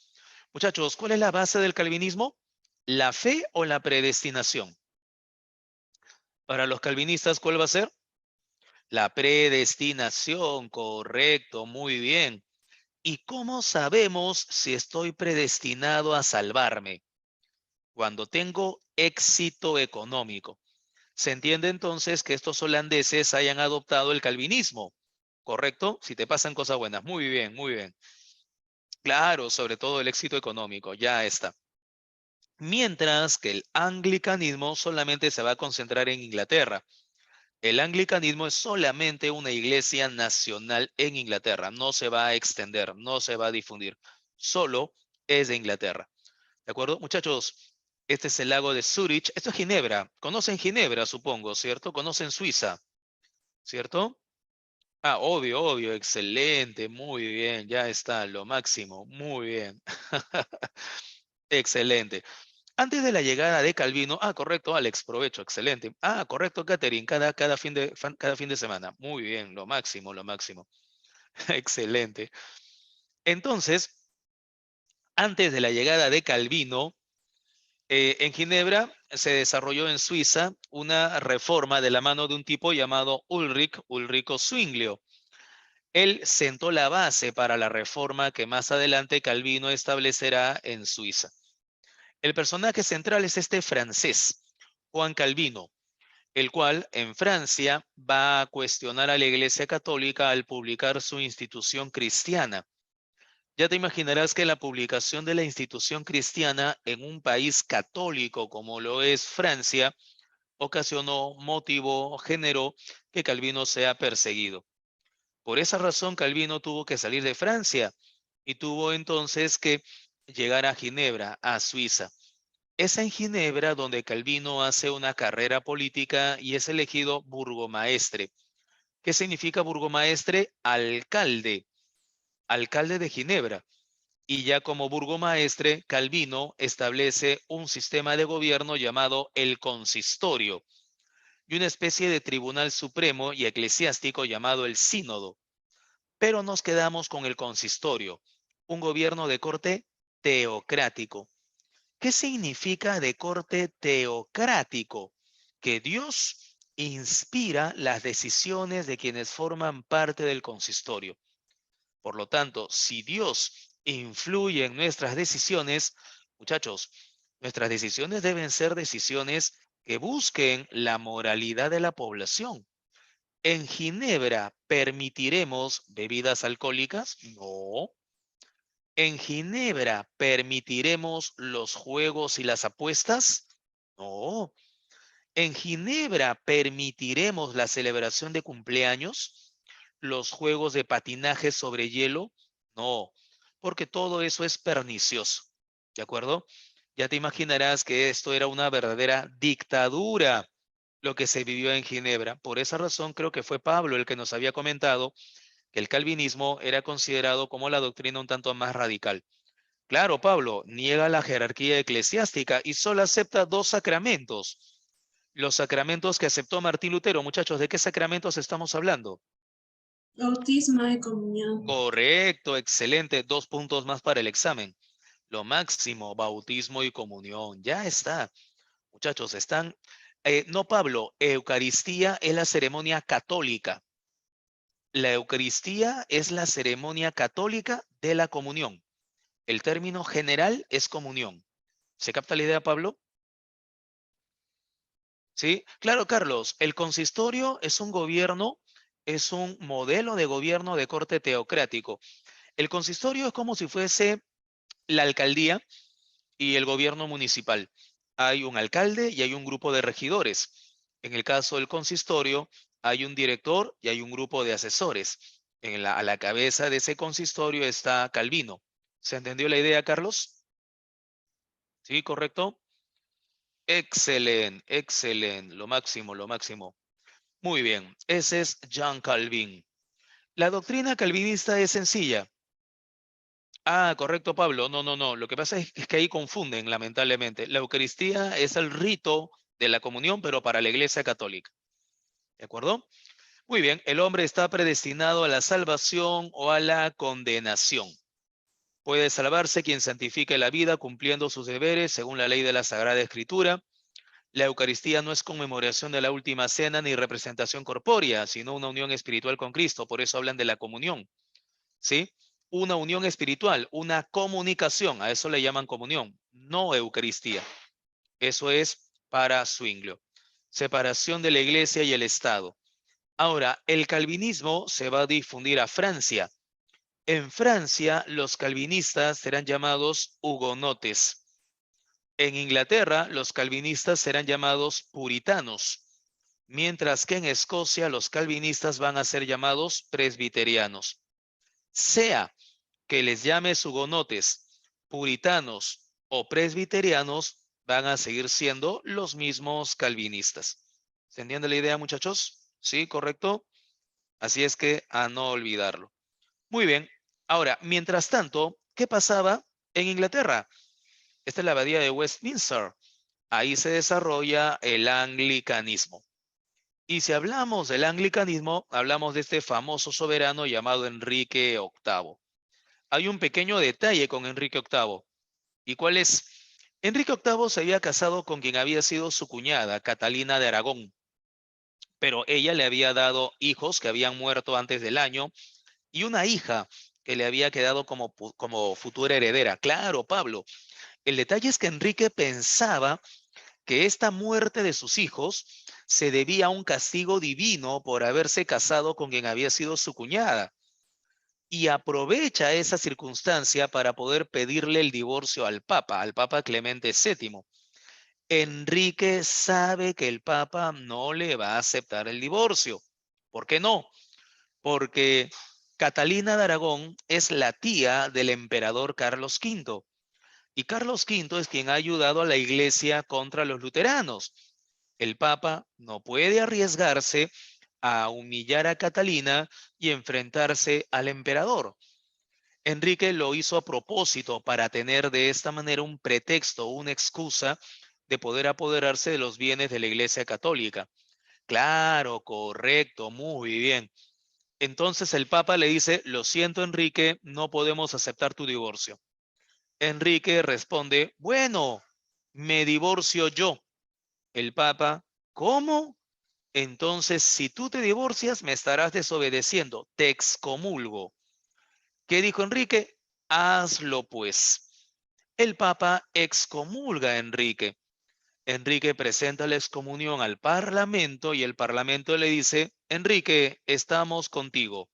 Speaker 1: Muchachos, ¿cuál es la base del calvinismo? ¿La fe o la predestinación? Para los calvinistas, ¿cuál va a ser? La predestinación, correcto, muy bien. ¿Y cómo sabemos si estoy predestinado a salvarme? Cuando tengo éxito económico. Se entiende entonces que estos holandeses hayan adoptado el calvinismo, ¿correcto? Si te pasan cosas buenas. Muy bien, muy bien. Claro, sobre todo el éxito económico, ya está. Mientras que el anglicanismo solamente se va a concentrar en Inglaterra. El anglicanismo es solamente una iglesia nacional en Inglaterra. No se va a extender, no se va a difundir. Solo es de Inglaterra. ¿De acuerdo? Muchachos, este es el lago de Zurich. Esto es Ginebra. Conocen Ginebra, supongo, ¿cierto? Conocen Suiza, ¿cierto? Ah, obvio, obvio. Excelente. Muy bien. Ya está. Lo máximo. Muy bien. Excelente. Antes de la llegada de Calvino, correcto, Alex, provecho, excelente. Correcto, Catherine, cada fin de semana. Muy bien, lo máximo, lo máximo. Excelente. Entonces, antes de la llegada de Calvino, en Ginebra se desarrolló en Suiza una reforma de la mano de un tipo llamado Ulrico Zwinglio. Él sentó la base para la reforma que más adelante Calvino establecerá en Suiza. El personaje central es este francés, Juan Calvino, el cual en Francia va a cuestionar a la Iglesia Católica al publicar su institución cristiana. Ya te imaginarás que la publicación de la institución cristiana en un país católico como lo es Francia ocasionó, motivó, generó que Calvino sea perseguido. Por esa razón, Calvino tuvo que salir de Francia y tuvo entonces que llegar a Ginebra, a Suiza. Es en Ginebra donde Calvino hace una carrera política y es elegido burgomaestre. ¿Qué significa burgomaestre? Alcalde, alcalde de Ginebra. Y ya como burgomaestre, Calvino establece un sistema de gobierno llamado el consistorio y una especie de tribunal supremo y eclesiástico llamado el sínodo. Pero nos quedamos con el consistorio, un gobierno de corte teocrático. ¿Qué significa de corte teocrático? Que Dios inspira las decisiones de quienes forman parte del consistorio. Por lo tanto, si Dios influye en nuestras decisiones, muchachos, nuestras decisiones deben ser decisiones que busquen la moralidad de la población. ¿En Ginebra permitiremos bebidas alcohólicas? No. ¿En Ginebra permitiremos los juegos y las apuestas? No. ¿En Ginebra permitiremos la celebración de cumpleaños? ¿Los juegos de patinaje sobre hielo? No, porque todo eso es pernicioso. ¿De acuerdo? Ya te imaginarás que esto era una verdadera dictadura lo que se vivió en Ginebra. Por esa razón creo que fue Pablo el que nos había comentado que el calvinismo era considerado como la doctrina un tanto más radical. Claro, Pablo niega la jerarquía eclesiástica y solo acepta dos sacramentos. Los sacramentos que aceptó Martín Lutero. Muchachos, ¿de qué sacramentos estamos hablando?
Speaker 2: Bautismo y comunión.
Speaker 1: Correcto, excelente. 2 puntos más para el examen. Lo máximo, bautismo y comunión. Ya está. Muchachos, están... no, Pablo, Eucaristía es la ceremonia católica. La Eucaristía es la ceremonia católica de la comunión. El término general es comunión. ¿Se capta la idea, Pablo? Sí, claro, Carlos, el consistorio es un gobierno, es un modelo de gobierno de corte teocrático. El consistorio es como si fuese la alcaldía y el gobierno municipal. Hay un alcalde y hay un grupo de regidores. En el caso del consistorio, hay un director y hay un grupo de asesores. A la cabeza de ese consistorio está Calvino. ¿Se entendió la idea, Carlos? Sí, correcto. Excelente, excelente. Lo máximo, lo máximo. Muy bien, ese es Jean Calvin. La doctrina calvinista es sencilla. Correcto, Pablo. No, no, no. Lo que pasa es que ahí confunden, lamentablemente. La Eucaristía es el rito de la comunión, pero para la Iglesia Católica. ¿De acuerdo? Muy bien, el hombre está predestinado a la salvación o a la condenación. Puede salvarse quien santifique la vida cumpliendo sus deberes según la ley de la Sagrada Escritura. La Eucaristía no es conmemoración de la última cena ni representación corpórea, sino una unión espiritual con Cristo. Por eso hablan de la comunión, ¿sí? Una unión espiritual, una comunicación, a eso le llaman comunión, no Eucaristía. Eso es para Zwinglio. Separación de la Iglesia y el Estado. Ahora, el calvinismo se va a difundir a Francia. En Francia, los calvinistas serán llamados hugonotes. En Inglaterra, los calvinistas serán llamados puritanos, mientras que en Escocia los calvinistas van a ser llamados presbiterianos. Sea que les llames hugonotes, puritanos o presbiterianos, van a seguir siendo los mismos calvinistas. ¿Se entiende la idea, muchachos? ¿Sí? ¿Correcto? Así es que a no olvidarlo. Muy bien. Ahora, mientras tanto, ¿qué pasaba en Inglaterra? Esta es la abadía de Westminster. Ahí se desarrolla el anglicanismo. Y si hablamos del anglicanismo, hablamos de este famoso soberano llamado Enrique VIII. Hay un pequeño detalle con Enrique VIII. ¿Y cuál es? Enrique VIII se había casado con quien había sido su cuñada, Catalina de Aragón. Pero ella le había dado hijos que habían muerto antes del año y una hija que le había quedado como futura heredera. Claro, Pablo. El detalle es que Enrique pensaba que esta muerte de sus hijos se debía a un castigo divino por haberse casado con quien había sido su cuñada. Y aprovecha esa circunstancia para poder pedirle el divorcio al Papa Clemente VII. Enrique sabe que el Papa no le va a aceptar el divorcio. ¿Por qué no? Porque Catalina de Aragón es la tía del emperador Carlos V. Y Carlos V es quien ha ayudado a la iglesia contra los luteranos. El Papa no puede arriesgarse a humillar a Catalina y enfrentarse al emperador. Enrique lo hizo a propósito para tener de esta manera un pretexto, una excusa de poder apoderarse de los bienes de la Iglesia Católica. Claro, correcto, muy bien. Entonces el Papa le dice, lo siento Enrique, no podemos aceptar tu divorcio. Enrique responde, bueno, me divorcio yo. El Papa, ¿cómo? Entonces, si tú te divorcias, me estarás desobedeciendo, te excomulgo. ¿Qué dijo Enrique? Hazlo pues. El Papa excomulga a Enrique. Enrique presenta la excomunión al Parlamento y el Parlamento le dice, Enrique, estamos contigo.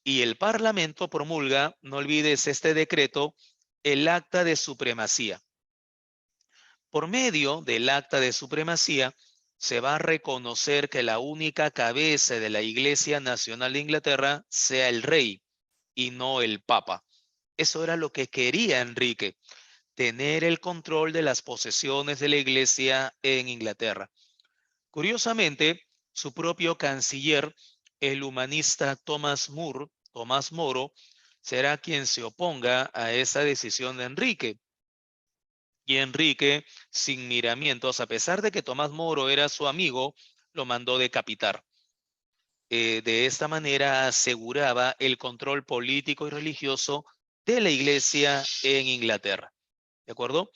Speaker 1: Y el Parlamento promulga, no olvides este decreto, el acta de supremacía. Por medio del acta de supremacía, se va a reconocer que la única cabeza de la Iglesia Nacional de Inglaterra sea el rey y no el Papa. Eso era lo que quería Enrique, tener el control de las posesiones de la Iglesia en Inglaterra. Curiosamente, su propio canciller, el humanista Tomás Moro, será quien se oponga a esa decisión de Enrique. Y Enrique, sin miramientos, a pesar de que Tomás Moro era su amigo, lo mandó decapitar. De esta manera aseguraba el control político y religioso de la Iglesia en Inglaterra. ¿De acuerdo?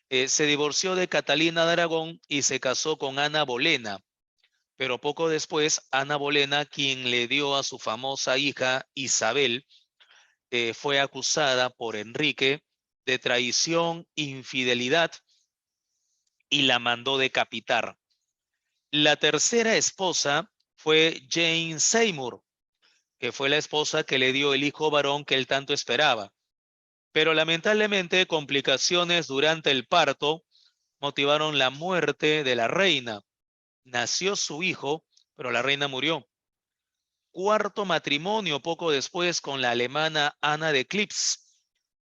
Speaker 1: Se divorció de Catalina de Aragón y se casó con Ana Bolena. Pero poco después, Ana Bolena, quien le dio a su famosa hija Isabel, fue acusada por Enrique de traición, infidelidad y la mandó decapitar. La tercera esposa fue Jane Seymour, que fue la esposa que le dio el hijo varón que él tanto esperaba. Pero lamentablemente complicaciones durante el parto motivaron la muerte de la reina. Nació su hijo, pero la reina murió. Cuarto matrimonio poco después con la alemana Ana de Cleves,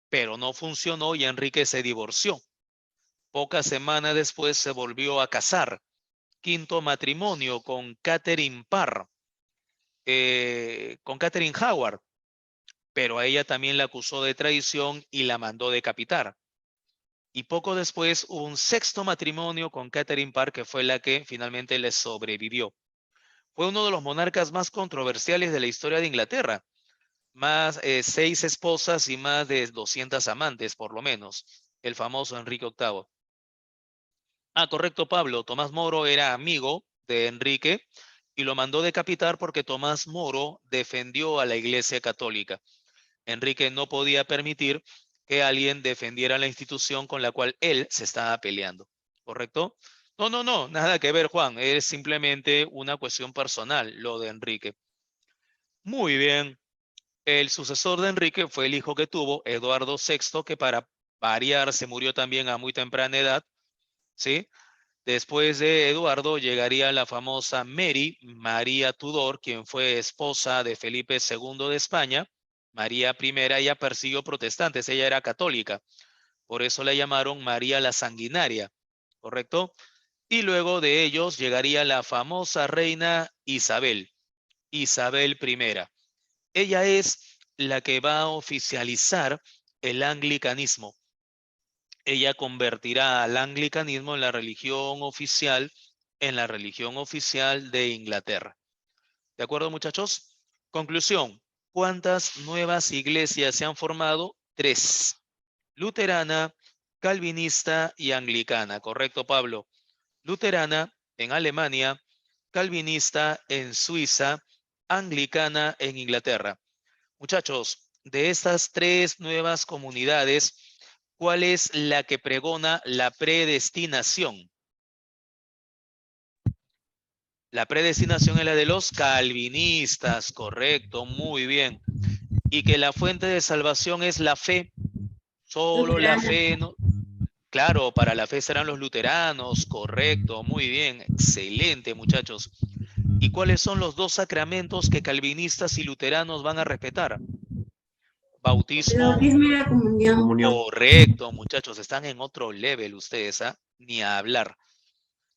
Speaker 1: pero no funcionó y Enrique se divorció. Pocas semanas después se volvió a casar. Quinto matrimonio con Catherine Parr, con Catherine Howard, pero a ella también la acusó de traición y la mandó decapitar. Y poco después hubo un sexto matrimonio con Catherine Parr, que fue la que finalmente le sobrevivió. Fue uno de los monarcas más controversiales de la historia de Inglaterra. Más 6 esposas y más de 200 amantes, por lo menos. El famoso Enrique VIII. Ah, correcto, Pablo. Tomás Moro era amigo de Enrique y lo mandó decapitar porque Tomás Moro defendió a la Iglesia Católica. Enrique no podía permitir que alguien defendiera la institución con la cual él se estaba peleando. ¿Correcto? No, no, no, nada que ver, Juan. Es simplemente una cuestión personal, lo de Enrique. Muy bien. El sucesor de Enrique fue el hijo que tuvo, Eduardo VI, que para variar se murió también a muy temprana edad, ¿sí? Después de Eduardo llegaría la famosa Mary, María Tudor, quien fue esposa de Felipe II de España. María I, ella persiguió protestantes, ella era católica, por eso la llamaron María la Sanguinaria, ¿correcto? Y luego de ellos llegaría la famosa reina Isabel, Isabel I. Ella es la que va a oficializar el anglicanismo. Ella convertirá al anglicanismo en la religión oficial de Inglaterra. ¿De acuerdo, muchachos? Conclusión. ¿Cuántas nuevas iglesias se han formado? 3. Luterana, calvinista y anglicana. ¿Correcto, Pablo? Luterana en Alemania, calvinista en Suiza, anglicana en Inglaterra. Muchachos, de estas 3 nuevas comunidades, ¿cuál es la que pregona la predestinación? La predestinación es la de los calvinistas, correcto, muy bien. Y que la fuente de salvación es la fe, solo la
Speaker 2: Luterana.
Speaker 1: fe, ¿no? Claro, para la fe serán los luteranos, correcto, muy bien, excelente, muchachos. ¿Y cuáles son los 2 sacramentos que calvinistas y luteranos van a respetar?
Speaker 2: El
Speaker 1: Bautismo.
Speaker 2: bautismo y la comunión.
Speaker 1: Correcto, muchachos, están en otro level ustedes, ¿ah? Ni a hablar.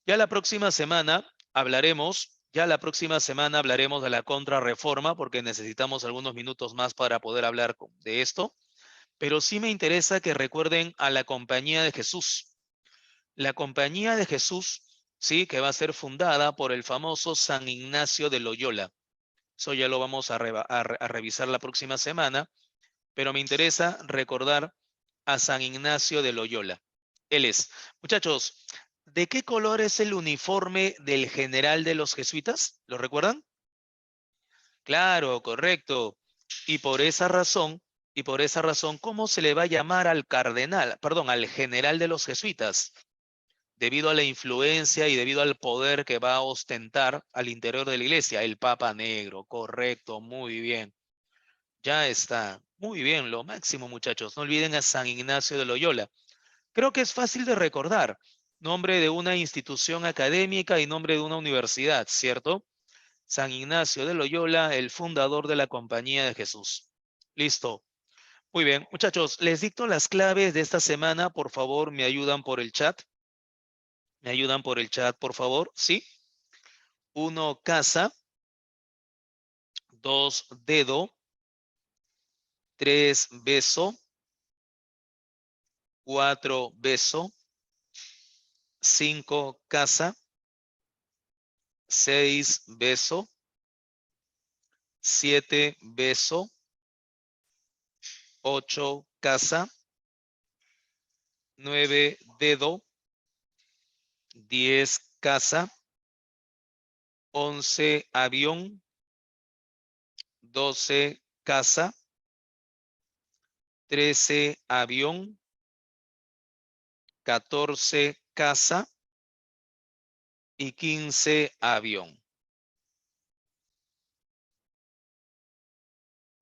Speaker 1: Ya la próxima semana hablaremos de la contrarreforma porque necesitamos algunos minutos más para poder hablar de esto, pero sí me interesa que recuerden a la Compañía de Jesús. La Compañía de Jesús, sí, que va a ser fundada por el famoso San Ignacio de Loyola. Eso ya lo vamos a revisar la próxima semana, pero me interesa recordar a San Ignacio de Loyola. Él es. Muchachos, ¿de qué color es el uniforme del general de los jesuitas? ¿Lo recuerdan? Claro, correcto. Y por esa razón, ¿cómo se le va a llamar al cardenal, perdón, al general de los jesuitas? Debido a la influencia y debido al poder que va a ostentar al interior de la iglesia, el Papa Negro, correcto, muy bien. Ya está. Muy bien, lo máximo, muchachos. No olviden a San Ignacio de Loyola. Creo que es fácil de recordar. Nombre de una institución académica y nombre de una universidad, ¿cierto? San Ignacio de Loyola, el fundador de la Compañía de Jesús. Listo. Muy bien, muchachos, les dicto las claves de esta semana. Por favor, me ayudan por el chat. ¿Me ayudan por el chat, por favor? ¿Sí? 1, casa. 2, dedo. 3, beso. 4, beso. 5, casa. 6, beso. 7, beso. 8, casa. 9, dedo. 10, casa. 11, avión. 12, casa. 13, avión. 14, casa. Y 15, avión.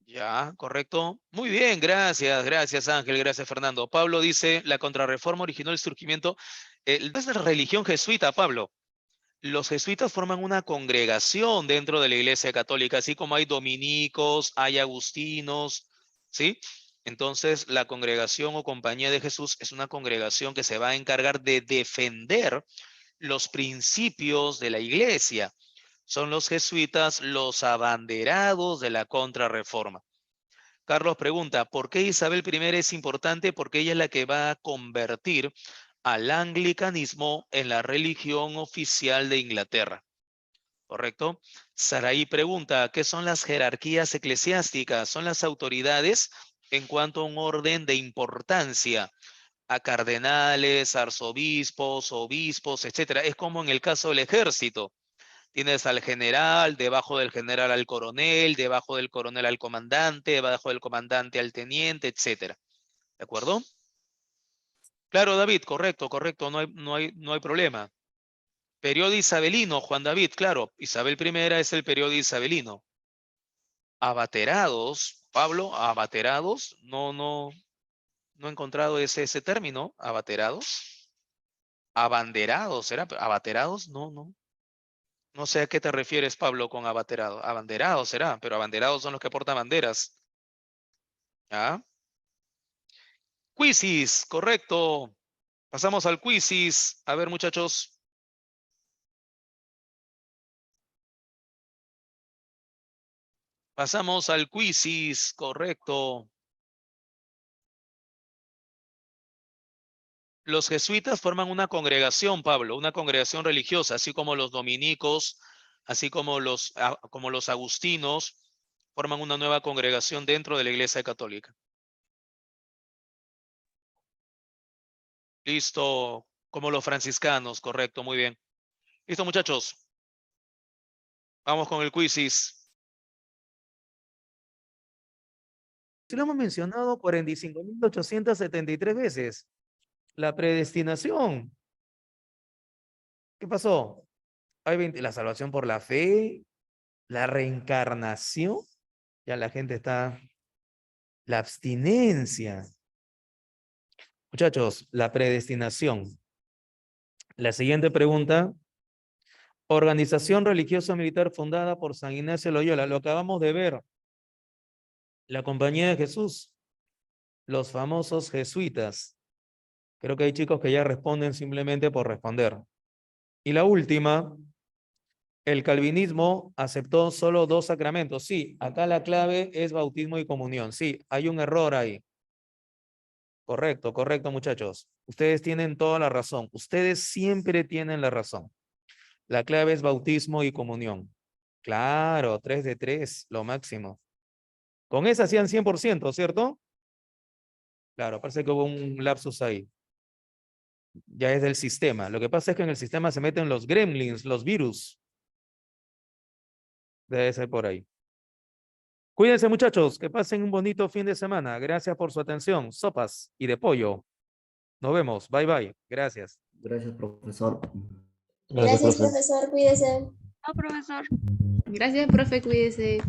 Speaker 1: Ya, correcto. Muy bien, gracias Ángel, gracias Fernando. Pablo dice, la contrarreforma originó el surgimiento. Es la religión jesuita, Pablo. Los jesuitas forman una congregación dentro de la Iglesia Católica, así como hay dominicos, hay agustinos, ¿sí? Entonces, la congregación o compañía de Jesús es una congregación que se va a encargar de defender los principios de la Iglesia. Son los jesuitas los abanderados de la contrarreforma. Carlos pregunta, ¿por qué Isabel I es importante? Porque ella es la que va a convertir al anglicanismo en la religión oficial de Inglaterra. ¿Correcto? Saraí pregunta, ¿qué son las jerarquías eclesiásticas? Son las autoridades en cuanto a un orden de importancia, a cardenales, arzobispos, obispos, etcétera. Es como en el caso del ejército. Tienes al general, debajo del general al coronel, debajo del coronel al comandante, debajo del comandante al teniente, etcétera. ¿De acuerdo? Claro, David, correcto, correcto, no hay problema. Periodo isabelino, Juan David, claro, Isabel I es el periodo isabelino. Abaterados, Pablo, abaterados, no he encontrado ese término, abaterados. Abanderados, ¿será? Abaterados, no sé a qué te refieres, Pablo, con abaterados. Abanderados será, pero abanderados son los que portan banderas. ¿Ah? Quizzes, correcto. Pasamos al quizzes. A ver, muchachos. Pasamos al quizzes, correcto. Los jesuitas forman una congregación, Pablo, una congregación religiosa, así como los dominicos, así como los agustinos, forman una nueva congregación dentro de la Iglesia Católica. Listo, como los franciscanos, correcto, muy bien. Listo, muchachos. Vamos con el quizzes. Lo hemos mencionado 45.873 veces. La predestinación. ¿Qué pasó? Hay la salvación por la fe, la reencarnación. Ya la gente está. La abstinencia. Muchachos, la predestinación. La siguiente pregunta. Organización religiosa militar fundada por San Ignacio de Loyola. Lo acabamos de ver. La Compañía de Jesús. Los famosos jesuitas. Creo que hay chicos que ya responden simplemente por responder. Y la última, el calvinismo aceptó solo 2 sacramentos. Sí, acá la clave es bautismo y comunión. Sí, hay un error ahí. Correcto, correcto, muchachos. Ustedes tienen toda la razón. Ustedes siempre tienen la razón. La clave es bautismo y comunión. Claro, 3 de 3, lo máximo. Con esa hacían 100%, ¿cierto? Claro, parece que hubo un lapsus ahí. Ya es del sistema. Lo que pasa es que en el sistema se meten los gremlins, los virus. Debe ser por ahí. Cuídense, muchachos, que pasen un bonito fin de semana. Gracias por su atención. Sopas y de pollo. Nos vemos. Bye, bye. Gracias.
Speaker 2: Gracias, profesor.
Speaker 3: Gracias, profesor.
Speaker 4: Cuídese.
Speaker 3: Chao, profesor.
Speaker 4: Gracias, profe, cuídese.